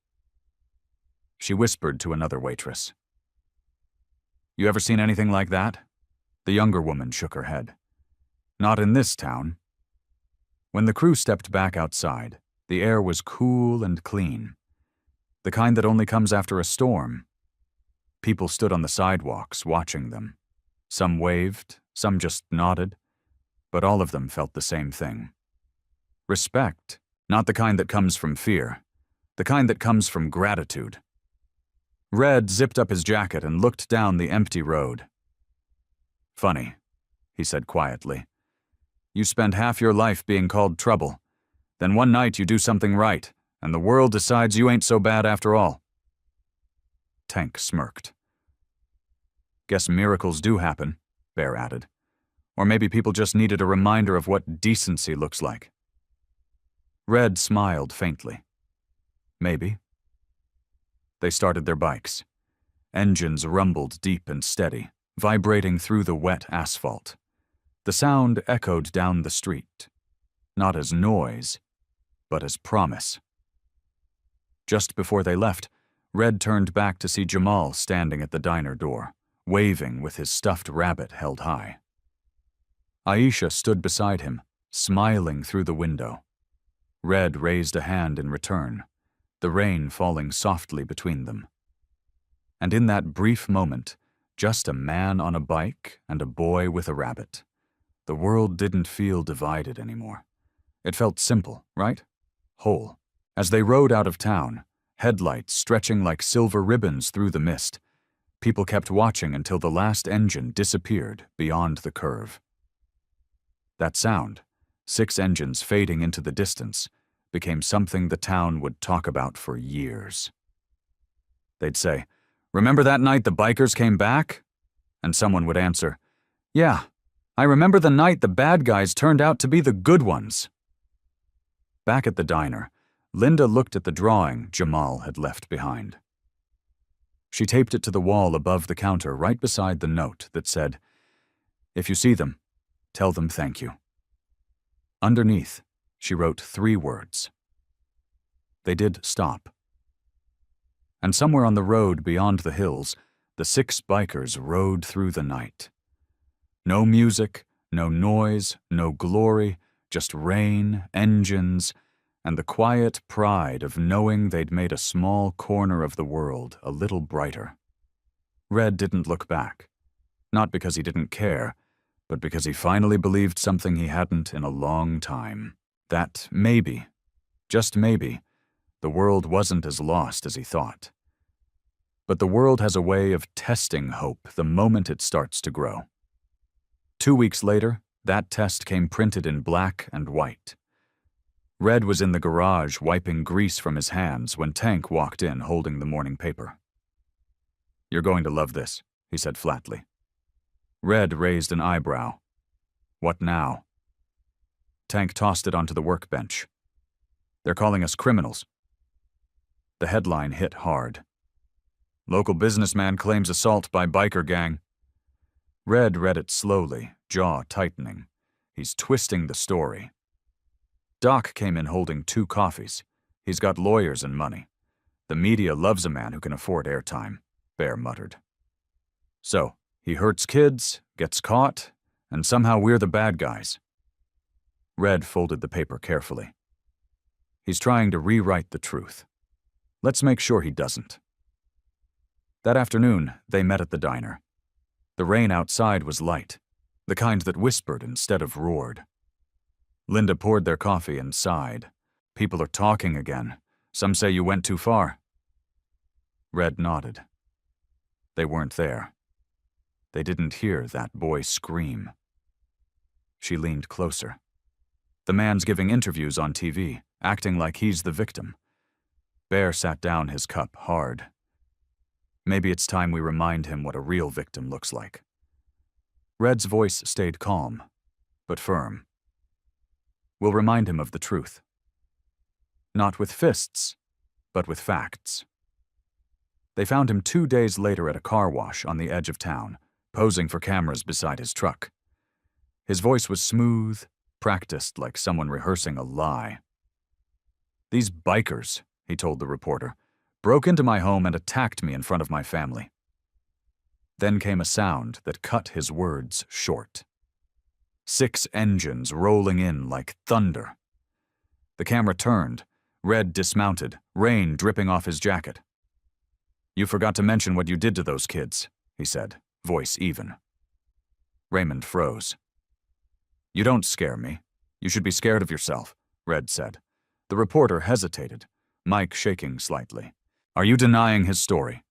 She whispered to another waitress. "You ever seen anything like that?" The younger woman shook her head. "Not in this town." When the crew stepped back outside, the air was cool and clean. The kind that only comes after a storm. People stood on the sidewalks, watching them. Some waved, some just nodded, but all of them felt the same thing. Respect, not the kind that comes from fear, the kind that comes from gratitude. Red zipped up his jacket and looked down the empty road. "Funny," he said quietly. "You spend half your life being called trouble. Then one night you do something right, and the world decides you ain't so bad after all." Tank smirked. "Guess miracles do happen," Bear added. "Or maybe people just needed a reminder of what decency looks like." Red smiled faintly. "Maybe." They started their bikes. Engines rumbled deep and steady, vibrating through the wet asphalt. The sound echoed down the street, not as noise, but as promise. Just before they left, Red turned back to see Jamal standing at the diner door, waving with his stuffed rabbit held high. Aisha stood beside him, smiling through the window. Red raised a hand in return, the rain falling softly between them. And in that brief moment, just a man on a bike and a boy with a rabbit. The world didn't feel divided anymore. It felt simple, right? Whole. As they rode out of town, headlights stretching like silver ribbons through the mist, people kept watching until the last engine disappeared beyond the curve. That sound, 6 engines fading into the distance, became something the town would talk about for years. They'd say, "Remember that night the bikers came back?" And someone would answer, "Yeah, I remember the night the bad guys turned out to be the good ones." Back at the diner, Linda looked at the drawing Jamal had left behind. She taped it to the wall above the counter right beside the note that said, "If you see them, tell them thank you." Underneath, she wrote 3 words. They did stop. And somewhere on the road beyond the hills, the 6 bikers rode through the night. No music, no noise, no glory, just rain, engines, and the quiet pride of knowing they'd made a small corner of the world a little brighter. Red didn't look back, not because he didn't care, but because he finally believed something he hadn't in a long time, that maybe, just maybe, the world wasn't as lost as he thought. But the world has a way of testing hope the moment it starts to grow. 2 weeks later, that test came printed in black and white. Red was in the garage wiping grease from his hands when Tank walked in holding the morning paper. "You're going to love this," he said flatly. Red raised an eyebrow. "What now?" Tank tossed it onto the workbench. "They're calling us criminals." The headline hit hard. "Local businessman claims assault by biker gang." Red read it slowly, jaw tightening. He's twisting the story. Doc came in holding 2 coffees. He's got lawyers and money. The media loves a man who can afford airtime, Bear muttered. "So, he hurts kids, gets caught, and somehow we're the bad guys." Red folded the paper carefully. "He's trying to rewrite the truth." Let's make sure he doesn't. That afternoon, they met at the diner. The rain outside was light, the kind that whispered instead of roared. Linda poured their coffee and sighed. People are talking again. Some say you went too far. Red nodded. They weren't there. They didn't hear that boy scream. She leaned closer. The man's giving interviews on TV, acting like he's the victim. Bear sat down his cup hard. Maybe it's time we remind him what a real victim looks like. Red's voice stayed calm, but firm. We'll remind him of the truth. Not with fists, but with facts. They found him 2 days later at a car wash on the edge of town, posing for cameras beside his truck. His voice was smooth, practiced like someone rehearsing a lie. "These bikers," he told the reporter, "broke into my home and attacked me in front of my family." Then came a sound that cut his words short. 6 engines rolling in like thunder. The camera turned, Red dismounted, rain dripping off his jacket. "You forgot to mention what you did to those kids," he said, voice even. Raymond froze. "You don't scare me. You should be scared of yourself," Red said. The reporter hesitated, mic shaking slightly. "Are you denying his story?"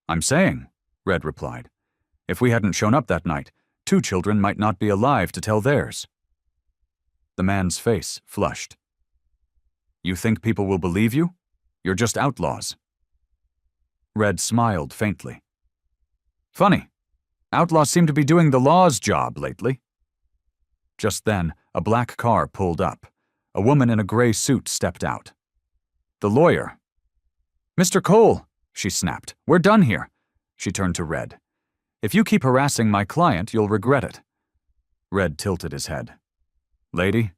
"I'm saying," Red replied, "if we hadn't shown up that night, 2 children might not be alive to tell theirs." The man's face flushed. "You think people will believe you? You're just outlaws." Red smiled faintly. "Funny. Outlaws seem to be doing the law's job lately." Just then, a black car pulled up. A woman in a gray suit stepped out. The lawyer. "Mr. Cole," she snapped, "we're done here." She turned to Red. "If you keep harassing my client, you'll regret it." Red tilted his head. "Lady,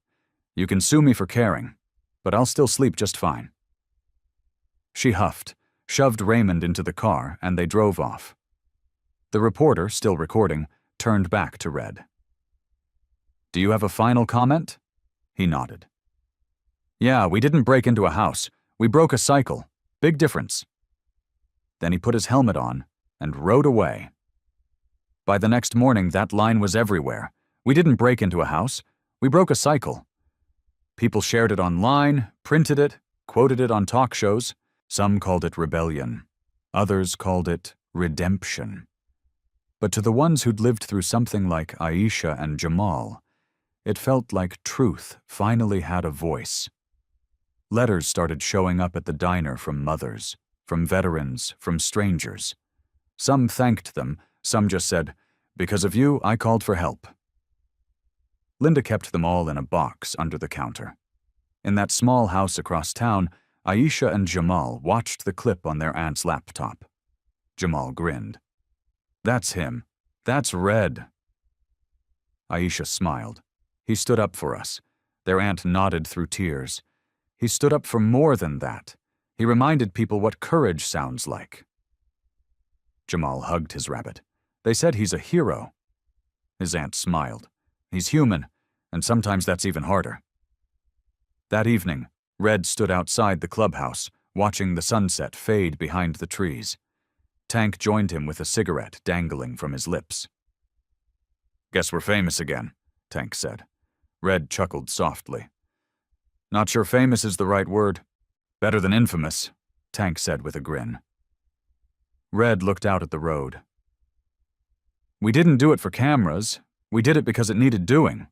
you can sue me for caring, but I'll still sleep just fine." She huffed, shoved Raymond into the car, and they drove off. The reporter, still recording, turned back to Red. "Do you have a final comment?" He nodded. "Yeah, we didn't break into a house. We broke a cycle. Big difference." Then he put his helmet on and rode away. By the next morning, that line was everywhere. We didn't break into a house. We broke a cycle. People shared it online, printed it, quoted it on talk shows. Some called it rebellion. Others called it redemption. But to the ones who'd lived through something like Aisha and Jamal, it felt like truth finally had a voice. Letters started showing up at the diner from mothers, from veterans, from strangers. Some thanked them, some just said, "Because of you, I called for help." Linda kept them all in a box under the counter. In that small house across town, Aisha and Jamal watched the clip on their aunt's laptop. Jamal grinned. "That's him. That's Red." Aisha smiled. "He stood up for us." Their aunt nodded through tears. "He stood up for more than that. He reminded people what courage sounds like." Jamal hugged his rabbit. "They said he's a hero." His aunt smiled. "He's human, and sometimes that's even harder." That evening, Red stood outside the clubhouse, watching the sunset fade behind the trees. Tank joined him with a cigarette dangling from his lips. "Guess we're famous again," Tank said. Red chuckled softly. "Not sure famous is the right word. Better than infamous," Tank said with a grin. Red looked out at the road. "We didn't do it for cameras. We did it because it needed doing."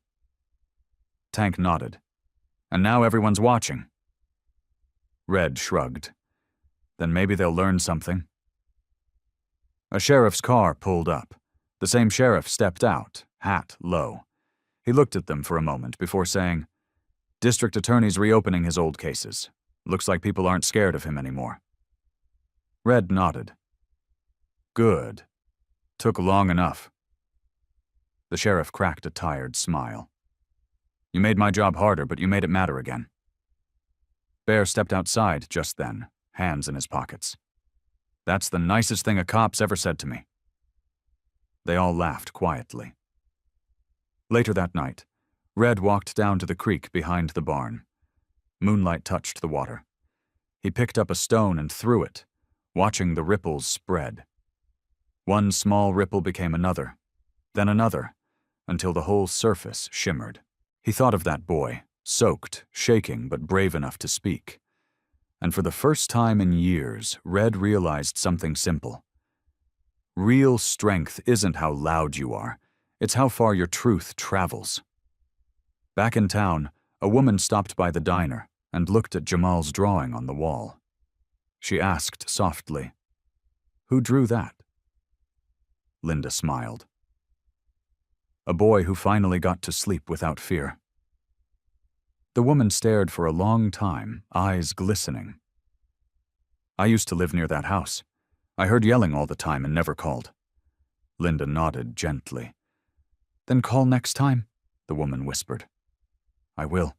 Tank nodded. "And now everyone's watching." Red shrugged. "Then maybe they'll learn something." A sheriff's car pulled up. The same sheriff stepped out, hat low. He looked at them for a moment before saying, "District attorney's reopening his old cases. Looks like people aren't scared of him anymore." Red nodded. "Good. Took long enough." The sheriff cracked a tired smile. "You made my job harder, but you made it matter again." Bear stepped outside just then, hands in his pockets. "That's the nicest thing a cop's ever said to me." They all laughed quietly. Later that night, Red walked down to the creek behind the barn. Moonlight touched the water. He picked up a stone and threw it, watching the ripples spread. One small ripple became another, then another, until the whole surface shimmered. He thought of that boy, soaked, shaking, but brave enough to speak. And for the first time in years, Red realized something simple. Real strength isn't how loud you are, it's how far your truth travels. Back in town, a woman stopped by the diner and looked at Jamal's drawing on the wall. She asked softly, "Who drew that?" Linda smiled. "A boy who finally got to sleep without fear." The woman stared for a long time, eyes glistening. "I used to live near that house. I heard yelling all the time and never called." Linda nodded gently. "Then call next time," the woman whispered. "I will."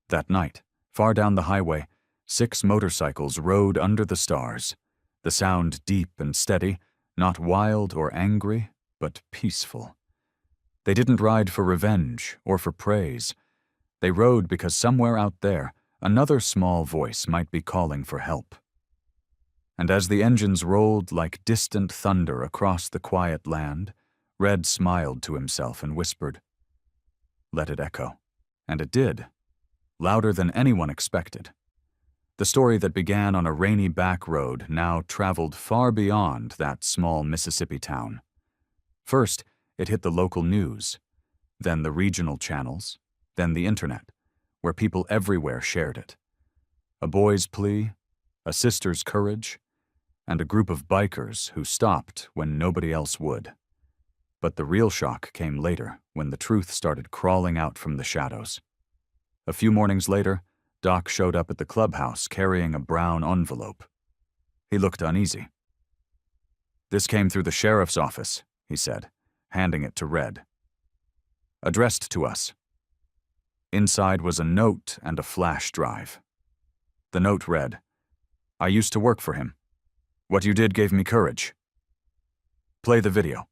That night, far down the highway, 6 motorcycles rode under the stars, the sound deep and steady, not wild or angry, but peaceful. They didn't ride for revenge or for praise. They rode because somewhere out there, another small voice might be calling for help. And as the engines rolled like distant thunder across the quiet land, Red smiled to himself and whispered, "Let it echo." And it did, louder than anyone expected. The story that began on a rainy back road now traveled far beyond that small Mississippi town. First, it hit the local news, then the regional channels, then the internet, where people everywhere shared it. A boy's plea, a sister's courage, and a group of bikers who stopped when nobody else would. But the real shock came later, when the truth started crawling out from the shadows. A few mornings later, Doc showed up at the clubhouse carrying a brown envelope. He looked uneasy. "This came through the sheriff's office," he said, handing it to Red. "Addressed to us." Inside was a note and a flash drive. The note read, "I used to work for him. What you did gave me courage. Play the video."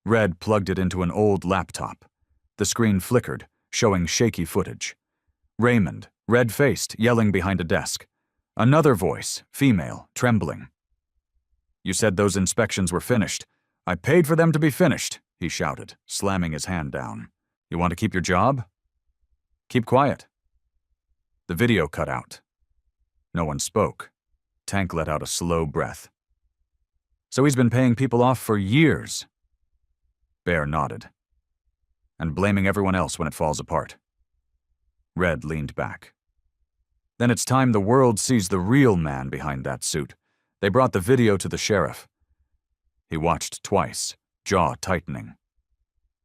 Red plugged it into an old laptop. The screen flickered, showing shaky footage. Raymond, red-faced, yelling behind a desk. Another voice, female, trembling. "You said those inspections were finished. I paid for them to be finished," he shouted, slamming his hand down. "You want to keep your job? Keep quiet." The video cut out. No one spoke. Tank let out a slow breath. "So he's been paying people off for years." Bear nodded. "And blaming everyone else when it falls apart." Red leaned back. "Then it's time the world sees the real man behind that suit. They brought the video to the sheriff." He watched twice, jaw tightening.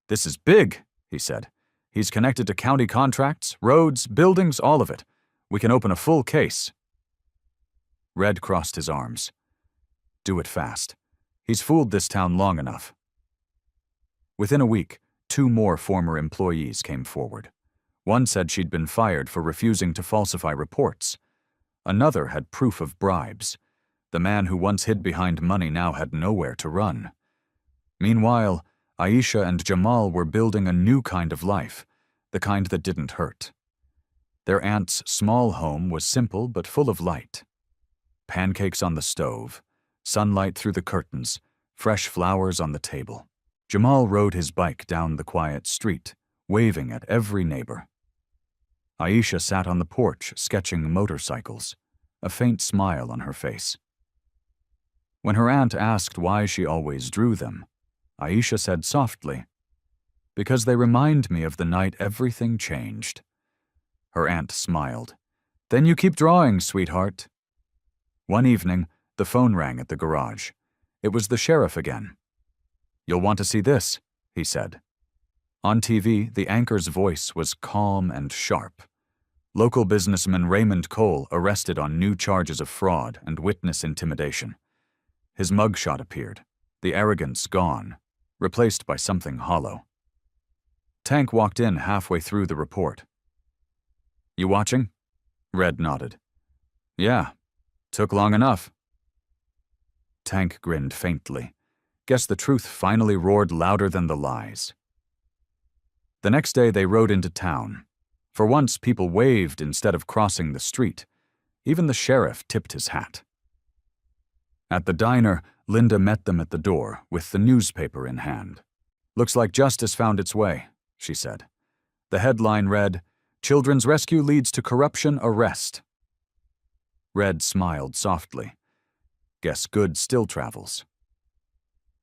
"This is big," he said. "He's connected to county contracts, roads, buildings, all of it. We can open a full case." Red crossed his arms. "Do it fast. He's fooled this town long enough." Within a week, 2 more former employees came forward. One said she'd been fired for refusing to falsify reports. Another had proof of bribes. The man who once hid behind money now had nowhere to run. Meanwhile, Aisha and Jamal were building a new kind of life, the kind that didn't hurt. Their aunt's small home was simple but full of light. Pancakes on the stove, sunlight through the curtains, fresh flowers on the table. Jamal rode his bike down the quiet street, waving at every neighbor. Aisha sat on the porch sketching motorcycles, a faint smile on her face. When her aunt asked why she always drew them, Aisha said softly, "Because they remind me of the night everything changed." Her aunt smiled. "Then you keep drawing, sweetheart." One evening, the phone rang at the garage. It was the sheriff again. "You'll want to see this," he said. On TV, the anchor's voice was calm and sharp. Local businessman Raymond Cole arrested on new charges of fraud and witness intimidation. His mugshot appeared, the arrogance gone, replaced by something hollow. Tank walked in halfway through the report. "You watching?" Red nodded. "Yeah, took long enough." Tank grinned faintly. Guess the truth finally roared louder than the lies. The next day they rode into town. For once, people waved instead of crossing the street. Even the sheriff tipped his hat. At the diner, Linda met them at the door with the newspaper in hand. "Looks like justice found its way," she said. The headline read, "Children's Rescue Leads to Corruption Arrest." Red smiled softly. Guess good still travels.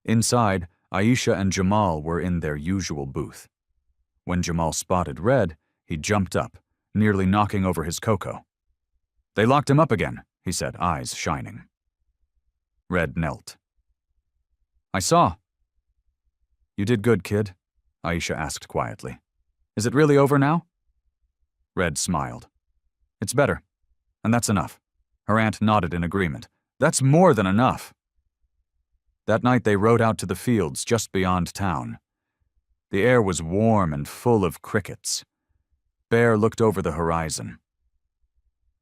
Inside, Aisha and Jamal were in their usual booth. When Jamal spotted Red, he jumped up, nearly knocking over his cocoa. "They locked him up again," he said, eyes shining. Red knelt. "I saw." "You did good, kid," Aisha asked quietly. "Is it really over now?" Red smiled. "It's better. And that's enough." Her aunt nodded in agreement. "That's more than enough." That night they rode out to the fields just beyond town. The air was warm and full of crickets. Bear looked over the horizon.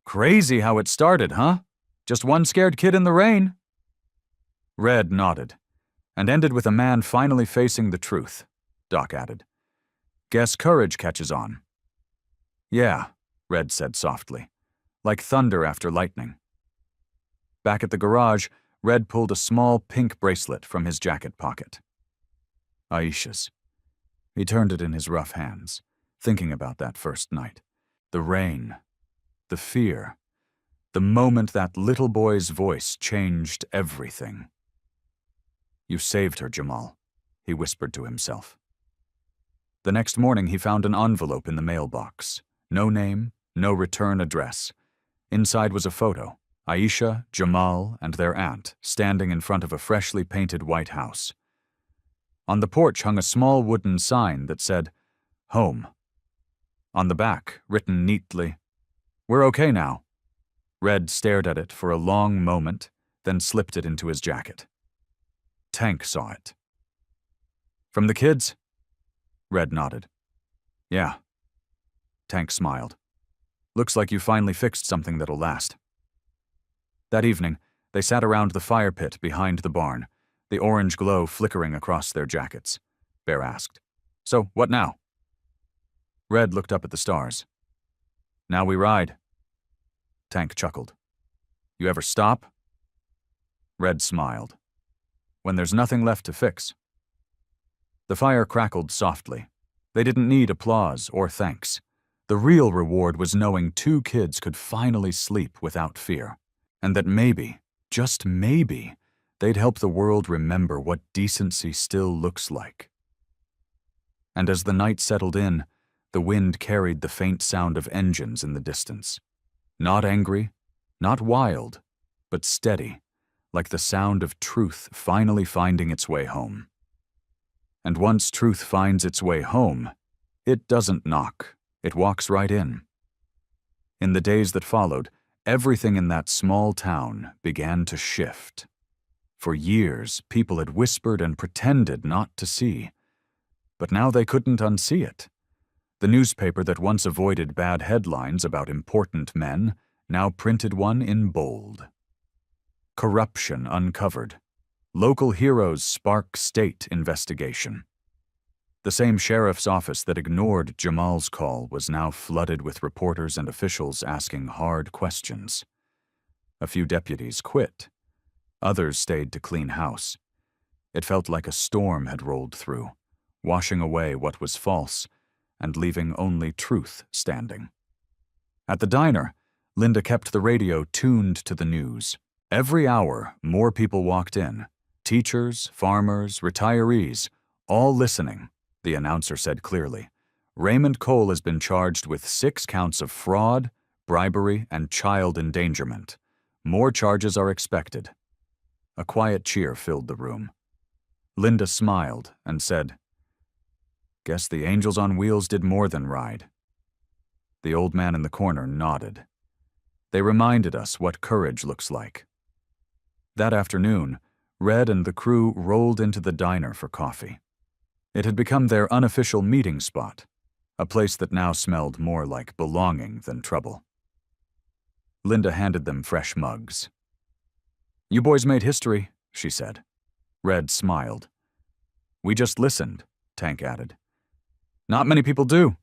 "Crazy how it started, huh? Just one scared kid in the rain." Red nodded, and ended with a man finally facing the truth, Doc added. "Guess courage catches on." "Yeah," Red said softly, "like thunder after lightning." Back at the garage, Red pulled a small pink bracelet from his jacket pocket. Aisha's. He turned it in his rough hands, thinking about that first night. The rain, the fear, the moment that little boy's voice changed everything. "You saved her, Jamal," he whispered to himself. The next morning he found an envelope in the mailbox. No name, no return address. Inside was a photo. Aisha, Jamal, and their aunt standing in front of a freshly painted white house. On the porch hung a small wooden sign that said, "Home." On the back, written neatly, "We're okay now." Red stared at it for a long moment, then slipped it into his jacket. Tank saw it. "From the kids?" Red nodded. "Yeah." Tank smiled. "Looks like you finally fixed something that'll last." That evening, they sat around the fire pit behind the barn, the orange glow flickering across their jackets. Bear asked, "So, what now?" Red looked up at the stars. "Now we ride." Tank chuckled. "You ever stop?" Red smiled. "When there's nothing left to fix." The fire crackled softly. They didn't need applause or thanks. The real reward was knowing two kids could finally sleep without fear. And that maybe, just maybe, they'd help the world remember what decency still looks like. And as the night settled in, the wind carried the faint sound of engines in the distance. Not angry, not wild, but steady, like the sound of truth finally finding its way home. And once truth finds its way home, it doesn't knock, it walks right in. In the days that followed, everything in that small town began to shift. For years, people had whispered and pretended not to see. But now they couldn't unsee it. The newspaper that once avoided bad headlines about important men now printed one in bold. Corruption uncovered. Local heroes spark state investigation. The same sheriff's office that ignored Jamal's call was now flooded with reporters and officials asking hard questions. A few deputies quit. Others stayed to clean house. It felt like a storm had rolled through, washing away what was false and leaving only truth standing. At the diner, Linda kept the radio tuned to the news. Every hour, more people walked in. Teachers, farmers, retirees, all listening. The announcer said clearly, "Raymond Cole has been charged with 6 counts of fraud, bribery, and child endangerment. More charges are expected." A quiet cheer filled the room. Linda smiled and said, "Guess the angels on wheels did more than ride." The old man in the corner nodded. They reminded us what courage looks like. That afternoon, Red and the crew rolled into the diner for coffee. It had become their unofficial meeting spot, a place that now smelled more like belonging than trouble. Linda handed them fresh mugs. "You boys made history," she said. Red smiled. "We just listened," Tank added. "Not many people do."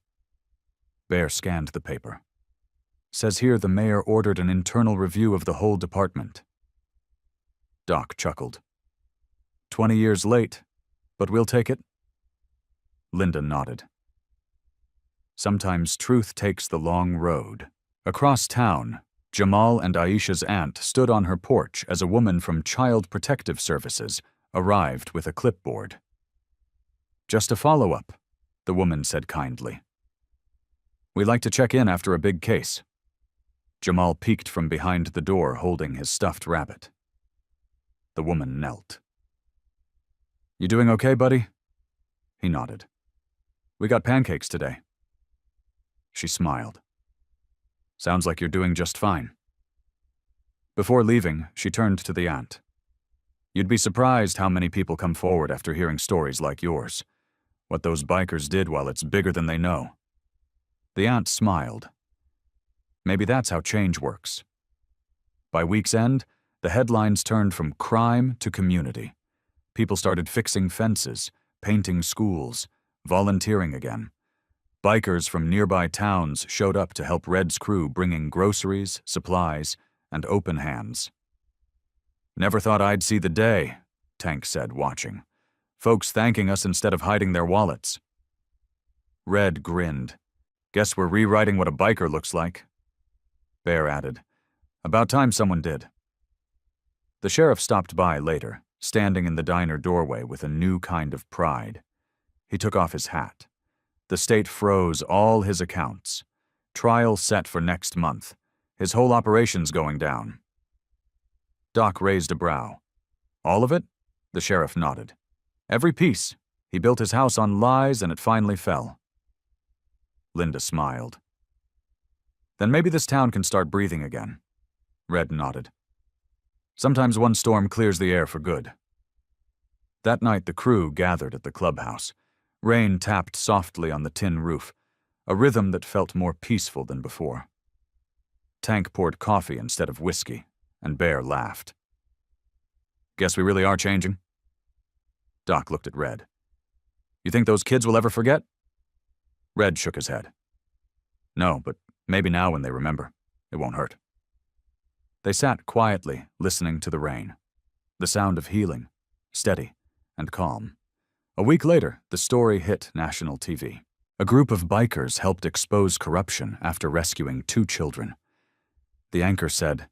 Bear scanned the paper. Says here the mayor ordered an internal review of the whole department. Doc chuckled. 20 years late, but we'll take it. Linda nodded. Sometimes truth takes the long road. Across town, Jamal and Aisha's aunt stood on her porch as a woman from Child Protective Services arrived with a clipboard. Just a follow-up, the woman said kindly. We like to check in after a big case. Jamal peeked from behind the door holding his stuffed rabbit. The woman knelt. You doing okay, buddy? He nodded. We got pancakes today. She smiled. Sounds like you're doing just fine. Before leaving, she turned to the aunt. You'd be surprised how many people come forward after hearing stories like yours. What those bikers did while it's bigger than they know. The aunt smiled. Maybe that's how change works. By week's end, the headlines turned from crime to community. People started fixing fences, painting schools, volunteering again. Bikers from nearby towns showed up to help Red's crew bringing groceries, supplies, and open hands. Never thought I'd see the day, Tank said, watching. Folks thanking us instead of hiding their wallets. Red grinned. Guess we're rewriting what a biker looks like. Bear added, about time someone did. The sheriff stopped by later, standing in the diner doorway with a new kind of pride. He took off his hat. The state froze all his accounts. Trial set for next month. His whole operation's going down. Doc raised a brow. All of it? The sheriff nodded. Every piece. He built his house on lies and it finally fell. Linda smiled. Then maybe this town can start breathing again. Red nodded. Sometimes one storm clears the air for good. That night the crew gathered at the clubhouse. Rain tapped softly on the tin roof, a rhythm that felt more peaceful than before. Tank poured coffee instead of whiskey, and Bear laughed. Guess we really are changing. Doc looked at Red. You think those kids will ever forget? Red shook his head. No, but maybe now when they remember. It won't hurt. They sat quietly, listening to the rain. The sound of healing, steady and calm. A week later, the story hit national TV. A group of bikers helped expose corruption after rescuing 2 children. The anchor said,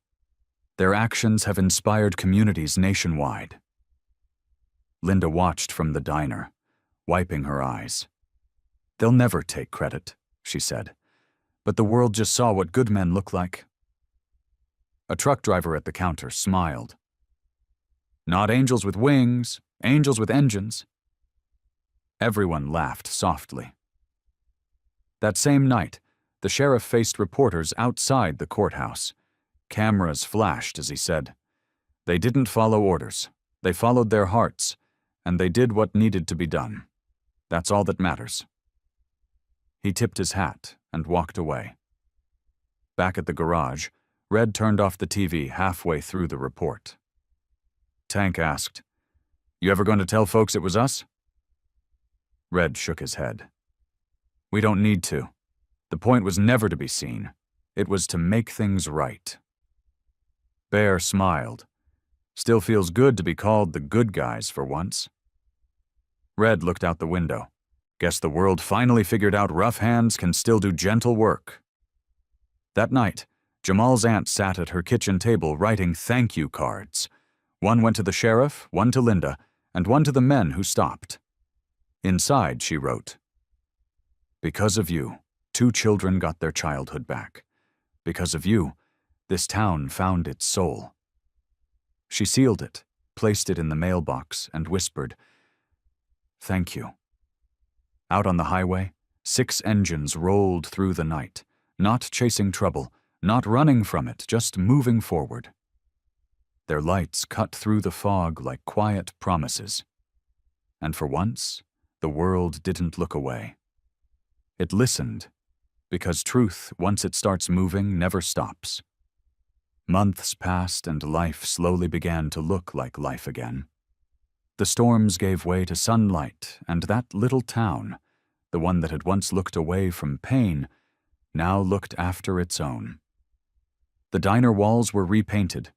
their actions have inspired communities nationwide. Linda watched from the diner, wiping her eyes. They'll never take credit, she said, but the world just saw what good men look like. A truck driver at the counter smiled. Not angels with wings, angels with engines. Everyone laughed softly. That same night, the sheriff faced reporters outside the courthouse. Cameras flashed as he said, they didn't follow orders. They followed their hearts, and they did what needed to be done. That's all that matters. He tipped his hat and walked away. Back at the garage, Red turned off the TV halfway through the report. Tank asked, you ever going to tell folks it was us? Red shook his head. We don't need to. The point was never to be seen. It was to make things right. Bear smiled. Still feels good to be called the good guys for once. Red looked out the window. Guess the world finally figured out rough hands can still do gentle work. That night, Jamal's aunt sat at her kitchen table writing thank you cards. One went to the sheriff, one to Linda, and one to the men who stopped. Inside, she wrote, because of you, 2 children got their childhood back. Because of you, this town found its soul. She sealed it, placed it in the mailbox, and whispered, thank you. Out on the highway, 6 engines rolled through the night, not chasing trouble, not running from it, just moving forward. Their lights cut through the fog like quiet promises. And for once, the world didn't look away. It listened, because truth, once it starts moving, never stops. Months passed and life slowly began to look like life again. The storms gave way to sunlight, and that little town, the one that had once looked away from pain, now looked after its own. The diner walls were repainted.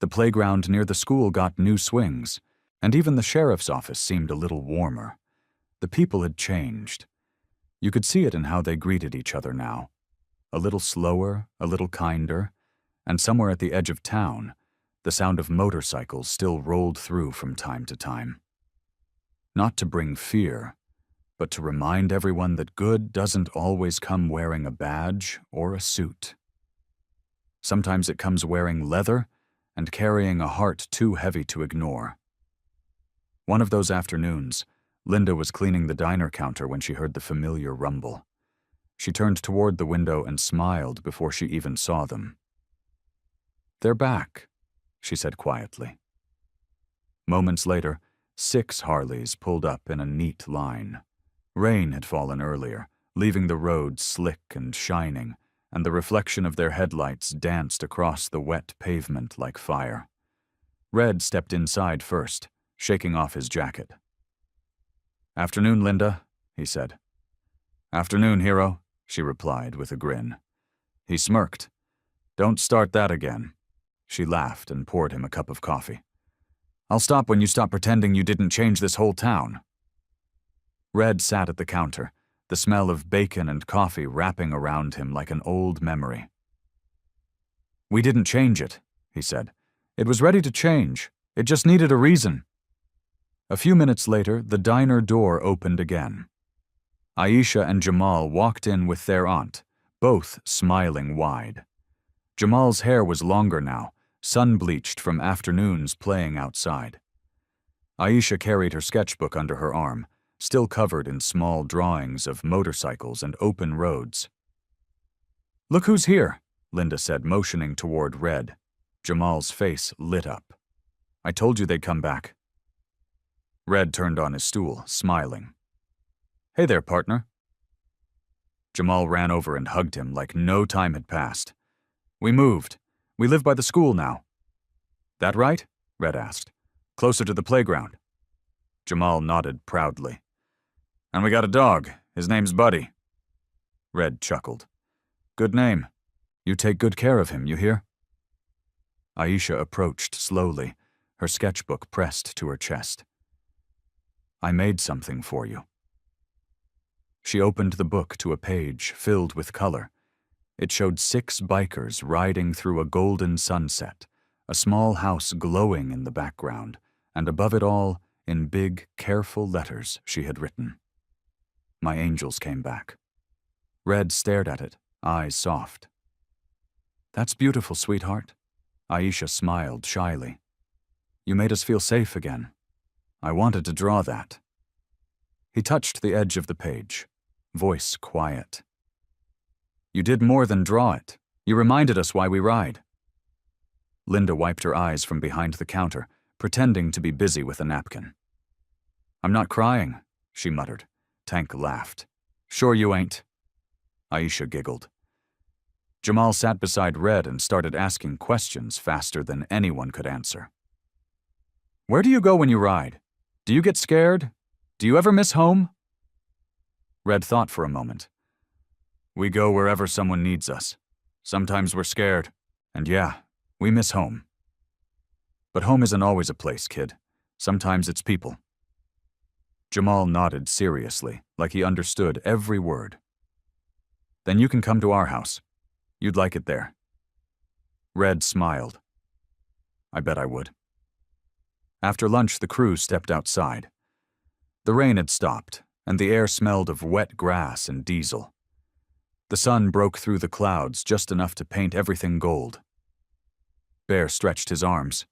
The playground near the school got new swings, and even the sheriff's office seemed a little warmer. The people had changed. You could see it in how they greeted each other now. A little slower, a little kinder, and somewhere at the edge of town, the sound of motorcycles still rolled through from time to time. Not to bring fear, but to remind everyone that good doesn't always come wearing a badge or a suit. Sometimes it comes wearing leather and carrying a heart too heavy to ignore. One of those afternoons, Linda was cleaning the diner counter when she heard the familiar rumble. She turned toward the window and smiled before she even saw them. "They're back," she said quietly. Moments later, 6 Harleys pulled up in a neat line. Rain had fallen earlier, leaving the road slick and shining, and the reflection of their headlights danced across the wet pavement like fire. Red stepped inside first, shaking off his jacket. "Afternoon, Linda," he said. "Afternoon, hero," she replied with a grin. He smirked. "Don't start that again." She laughed and poured him a cup of coffee. "I'll stop when you stop pretending you didn't change this whole town." Red sat at the counter, the smell of bacon and coffee wrapping around him like an old memory. "We didn't change it," he said. "It was ready to change. It just needed a reason." A few minutes later, the diner door opened again. Aisha and Jamal walked in with their aunt, both smiling wide. Jamal's hair was longer now, sun-bleached from afternoons playing outside. Aisha carried her sketchbook under her arm, still covered in small drawings of motorcycles and open roads. "Look who's here," Linda said, motioning toward Red. Jamal's face lit up. "I told you they'd come back." Red turned on his stool, smiling. "Hey there, partner." Jamal ran over and hugged him like no time had passed. "We moved. We live by the school now." "That right?" Red asked. "Closer to the playground." Jamal nodded proudly. "And we got a dog. His name's Buddy." Red chuckled. "Good name. You take good care of him, you hear?" Aisha approached slowly, her sketchbook pressed to her chest. "I made something for you." She opened the book to a page filled with color. It showed 6 bikers riding through a golden sunset, a small house glowing in the background, and above it all, in big, careful letters, she had written, "My angels came back." Red stared at it, eyes soft. "That's beautiful, sweetheart." Aisha smiled shyly. "You made us feel safe again. I wanted to draw that." He touched the edge of the page, voice quiet. "You did more than draw it. You reminded us why we ride." Linda wiped her eyes from behind the counter, pretending to be busy with a napkin. "I'm not crying," she muttered. Tank laughed. "Sure you ain't." Aisha giggled. Jamal sat beside Red and started asking questions faster than anyone could answer. "Where do you go when you ride? Do you get scared? Do you ever miss home?" Red thought for a moment. "We go wherever someone needs us. Sometimes we're scared. And yeah, we miss home. But home isn't always a place, kid. Sometimes it's people." Jamal nodded seriously, like he understood every word. "Then you can come to our house. You'd like it there." Red smiled. "I bet I would." After lunch, the crew stepped outside. The rain had stopped, and the air smelled of wet grass and diesel. The sun broke through the clouds just enough to paint everything gold. Bear stretched his arms.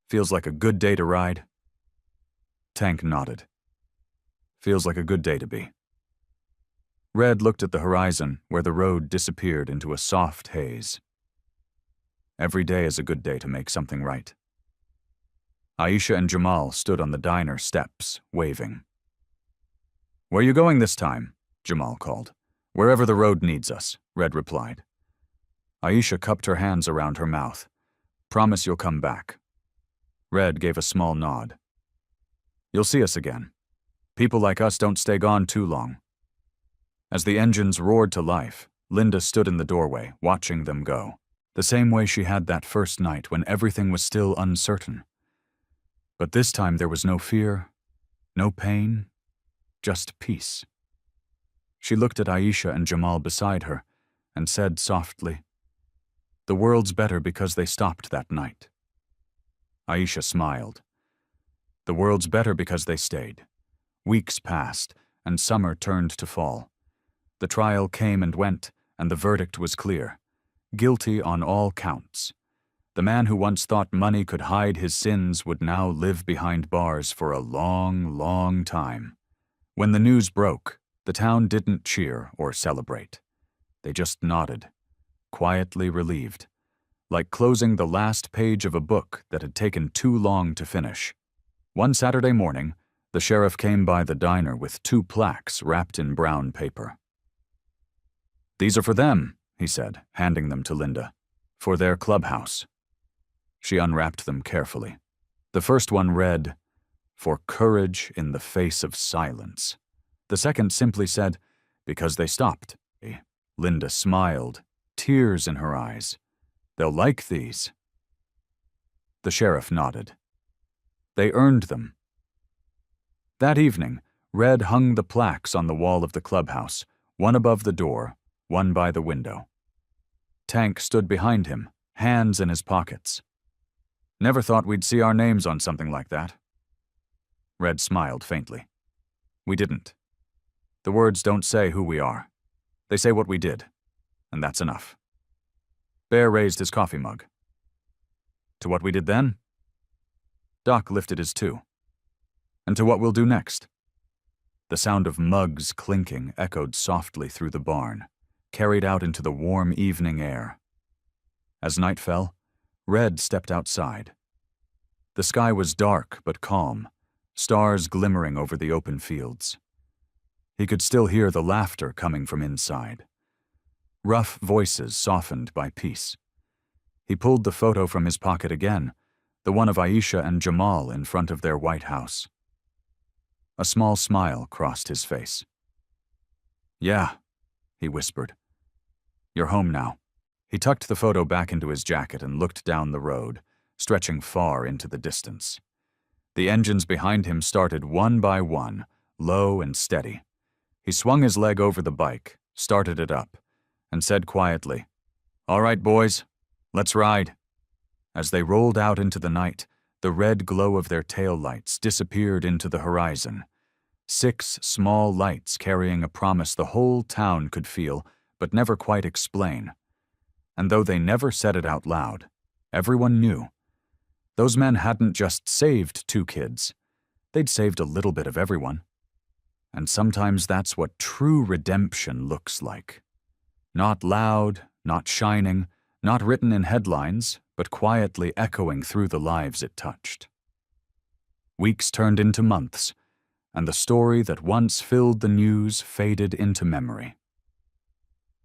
"Feels like a good day to ride?" Tank nodded. "Feels like a good day to be." Red looked at the horizon, where the road disappeared into a soft haze. Every day is a good day to make something right. Aisha and Jamal stood on the diner steps, waving. "Where you going this time?" Jamal called. "Wherever the road needs us," Red replied. Aisha cupped her hands around her mouth. "Promise you'll come back." Red gave a small nod. "You'll see us again. People like us don't stay gone too long." As the engines roared to life, Linda stood in the doorway, watching them go. the same way she had that first night when everything was still uncertain. But this time there was no fear, no pain, just peace. She looked at Aisha and Jamal beside her and said softly, "The world's better because they stopped that night." Aisha smiled. "The world's better because they stayed." Weeks passed, and summer turned to fall. The trial came and went, and the verdict was clear. Guilty on all counts. The man who once thought money could hide his sins would now live behind bars for a long, long time. When the news broke, the town didn't cheer or celebrate. They just nodded, quietly relieved, like closing the last page of a book that had taken too long to finish. One Saturday morning, the sheriff came by the diner with 2 plaques wrapped in brown paper. "These are for them," he said, handing them to Linda, "for their clubhouse." She unwrapped them carefully. The first one read, "For courage in the face of silence." The second simply said, "Because they stopped." Linda smiled, tears in her eyes. "They'll like these." The sheriff nodded. They earned them. That evening, Red hung the plaques on the wall of the clubhouse, one above the door, one by the window. Tank stood behind him, hands in his pockets. "Never thought we'd see our names on something like that." Red smiled faintly. "We didn't. The words don't say who we are. They say what we did, and that's enough." Bear raised his coffee mug. "To what we did then?" Doc lifted his too. "And to what we'll do next." The sound of mugs clinking echoed softly through the barn, carried out into the warm evening air. As night fell, Red stepped outside. The sky was dark but calm, stars glimmering over the open fields. He could still hear the laughter coming from inside. Rough voices softened by peace. He pulled the photo from his pocket again, the one of Aisha and Jamal in front of their white house. A small smile crossed his face. "Yeah," he whispered. "You're home now." He tucked the photo back into his jacket and looked down the road, stretching far into the distance. The engines behind him started one by one, low and steady. He swung his leg over the bike, started it up, and said quietly, "All right, boys, let's ride." As they rolled out into the night, the red glow of their taillights disappeared into the horizon. 6 small lights carrying a promise the whole town could feel, but never quite explain. And though they never said it out loud, everyone knew. Those men hadn't just saved 2 kids. They'd saved a little bit of everyone. And sometimes that's what true redemption looks like. Not loud, not shining, not written in headlines, but quietly echoing through the lives it touched. Weeks turned into months, and the story that once filled the news faded into memory.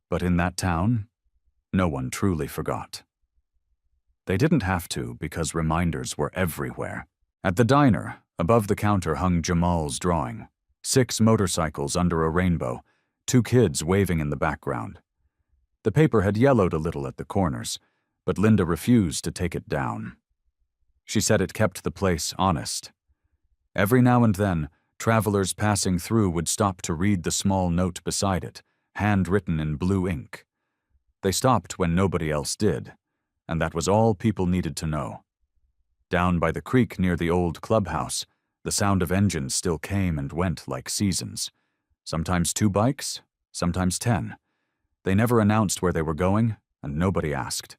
But in that town, no one truly forgot. They didn't have to because reminders were everywhere. At the diner, above the counter hung Jamal's drawing. 6 motorcycles under a rainbow, 2 kids waving in the background. The paper had yellowed a little at the corners, but Linda refused to take it down. She said it kept the place honest. Every now and then, travelers passing through would stop to read the small note beside it, handwritten in blue ink. They stopped when nobody else did, and that was all people needed to know. Down by the creek near the old clubhouse, the sound of engines still came and went like seasons. Sometimes 2 bikes, sometimes 10. They never announced where they were going, and nobody asked.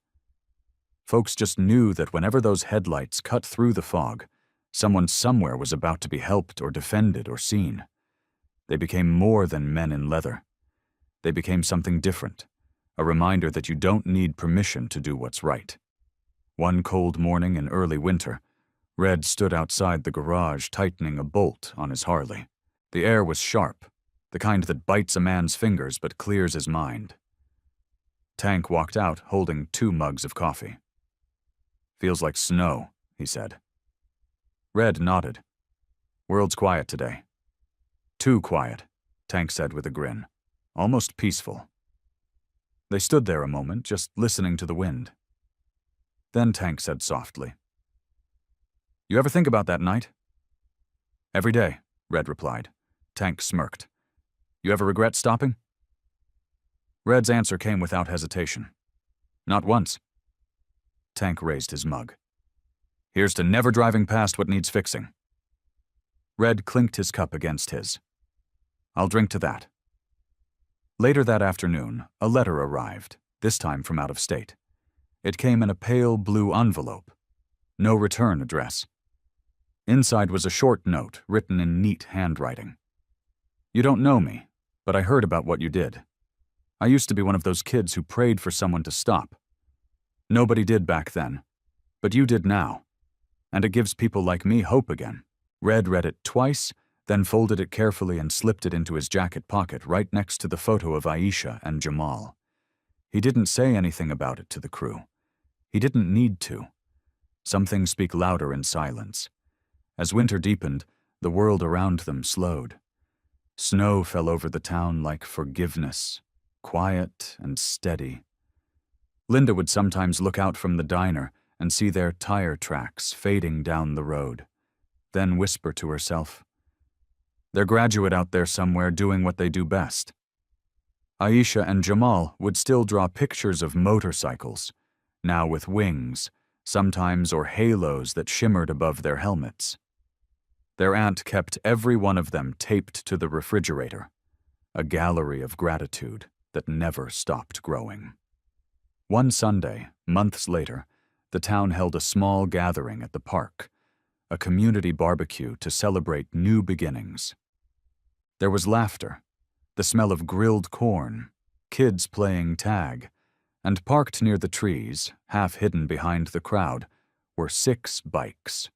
Folks just knew that whenever those headlights cut through the fog, someone somewhere was about to be helped or defended or seen. They became more than men in leather. They became something different, a reminder that you don't need permission to do what's right. One cold morning in early winter, Red stood outside the garage tightening a bolt on his Harley. The air was sharp, the kind that bites a man's fingers but clears his mind. Tank walked out holding 2 mugs of coffee. "Feels like snow," he said. Red nodded. "World's quiet today." "Too quiet," Tank said with a grin. "Almost peaceful." They stood there a moment, just listening to the wind. Then Tank said softly, "You ever think about that night?" "Every day," Red replied. Tank smirked. "You ever regret stopping?" Red's answer came without hesitation. "Not once." Tank raised his mug. "Here's to never driving past what needs fixing." Red clinked his cup against his. "I'll drink to that." Later that afternoon, a letter arrived, this time from out of state. It came in a pale blue envelope. No return address. Inside was a short note written in neat handwriting. "You don't know me, but I heard about what you did. I used to be one of those kids who prayed for someone to stop. Nobody did back then, but you did now. And it gives people like me hope again." Red read it twice, then folded it carefully and slipped it into his jacket pocket right next to the photo of Aisha and Jamal. He didn't say anything about it to the crew. He didn't need to. Some things speak louder in silence. As winter deepened, the world around them slowed. Snow fell over the town like forgiveness, quiet and steady. Linda would sometimes look out from the diner and see their tire tracks fading down the road, then whisper to herself, "They're graduate out there somewhere doing what they do best." Aisha and Jamal would still draw pictures of motorcycles, now with wings, sometimes or halos that shimmered above their helmets. Their aunt kept every one of them taped to the refrigerator, a gallery of gratitude that never stopped growing. One Sunday, months later, the town held a small gathering at the park, a community barbecue to celebrate new beginnings. There was laughter, the smell of grilled corn, kids playing tag, and parked near the trees, half hidden behind the crowd, were 6 bikes.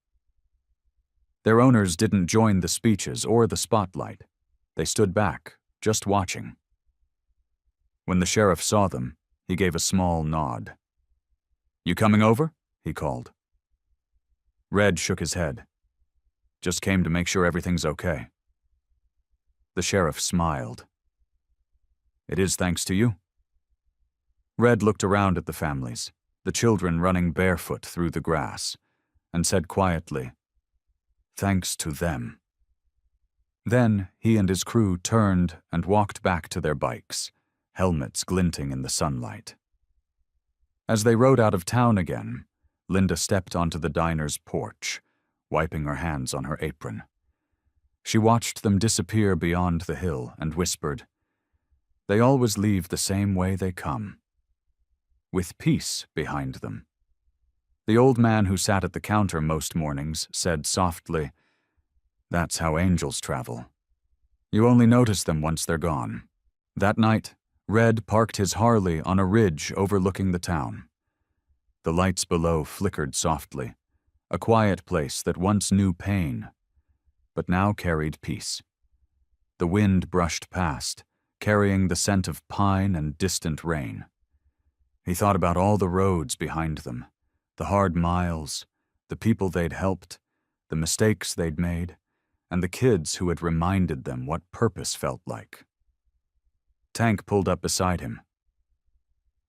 Their owners didn't join the speeches or the spotlight. They stood back, just watching. When the sheriff saw them, he gave a small nod. "You coming over?" he called. Red shook his head. "Just came to make sure everything's okay." The sheriff smiled. "It is thanks to you." Red looked around at the families, the children running barefoot through the grass, and said quietly, "Thanks to them." Then he and his crew turned and walked back to their bikes, helmets glinting in the sunlight. As they rode out of town again, Linda stepped onto the diner's porch, wiping her hands on her apron. She watched them disappear beyond the hill and whispered, "They always leave the same way they come," with peace behind them. The old man who sat at the counter most mornings said softly, "That's how angels travel. You only notice them once they're gone." That night, Red parked his Harley on a ridge overlooking the town. The lights below flickered softly, a quiet place that once knew pain, but now carried peace. The wind brushed past, carrying the scent of pine and distant rain. He thought about all the roads behind them, the hard miles, the people they'd helped, the mistakes they'd made, and the kids who had reminded them what purpose felt like. Tank pulled up beside him.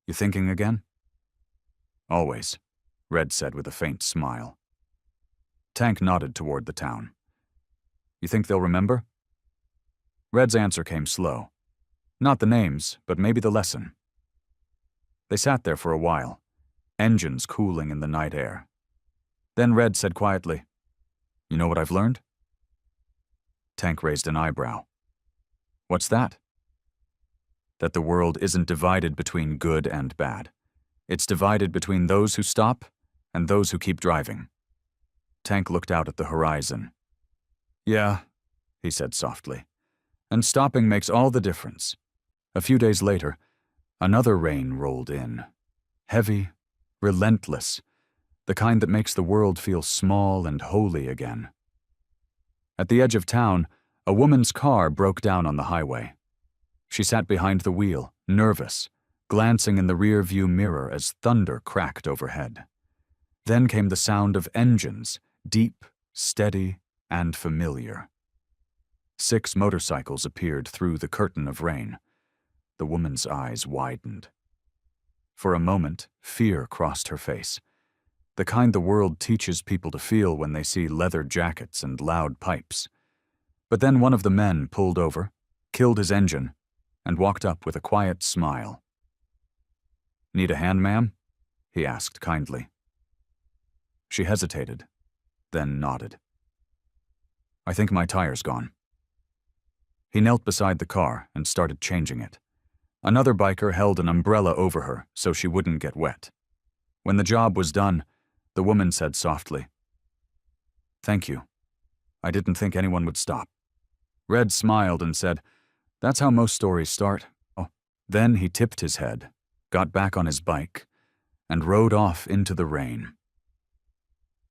"You thinking again?" "Always," Red said with a faint smile. Tank nodded toward the town. "You think they'll remember?" Red's answer came slow. Not the names, but maybe the lesson. They sat there for a while, engines cooling in the night air. Then Red said quietly, "You know what I've learned?" Tank raised an eyebrow. "What's that?" "That the world isn't divided between good and bad. It's divided between those who stop and those who keep driving." Tank looked out at the horizon. "Yeah," he said softly, "and stopping makes all the difference." A few days later, another rain rolled in. Heavy, relentless, the kind that makes the world feel small and holy again. At the edge of town, a woman's car broke down on the highway. She sat behind the wheel, nervous, glancing in the rear-view mirror as thunder cracked overhead. Then came the sound of engines, deep, steady, and familiar. 6 motorcycles appeared through the curtain of rain. The woman's eyes widened. For a moment, fear crossed her face. the kind the world teaches people to feel when they see leather jackets and loud pipes. But then one of the men pulled over, killed his engine, and walked up with a quiet smile. "Need a hand, ma'am?" he asked kindly. She hesitated, then nodded. "I think my tire's gone." He knelt beside the car and started changing it. Another biker held an umbrella over her so she wouldn't get wet. When the job was done, the woman said softly, "Thank you. I didn't think anyone would stop." Red smiled and said, "That's how most stories start." Oh. Then he tipped his head, got back on his bike, and rode off into the rain.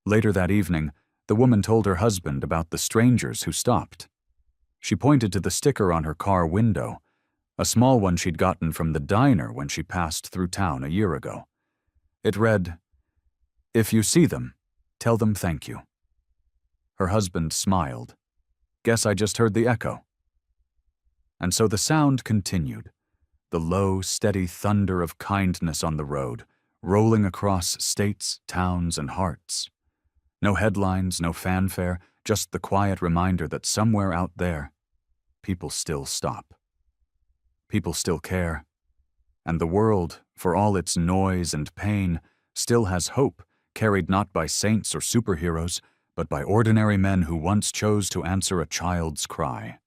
Later that evening, the woman told her husband about the strangers who stopped. She pointed to the sticker on her car window, a small one she'd gotten from the diner when she passed through town a year ago. It read, "If you see them, tell them thank you." Her husband smiled. "Guess I just heard the echo." And so the sound continued, the low, steady thunder of kindness on the road, rolling across states, towns, and hearts. No headlines, no fanfare, just the quiet reminder that somewhere out there, people still stop. People still care. And the world, for all its noise and pain, still has hope, carried not by saints or superheroes, but by ordinary men who once chose to answer a child's cry.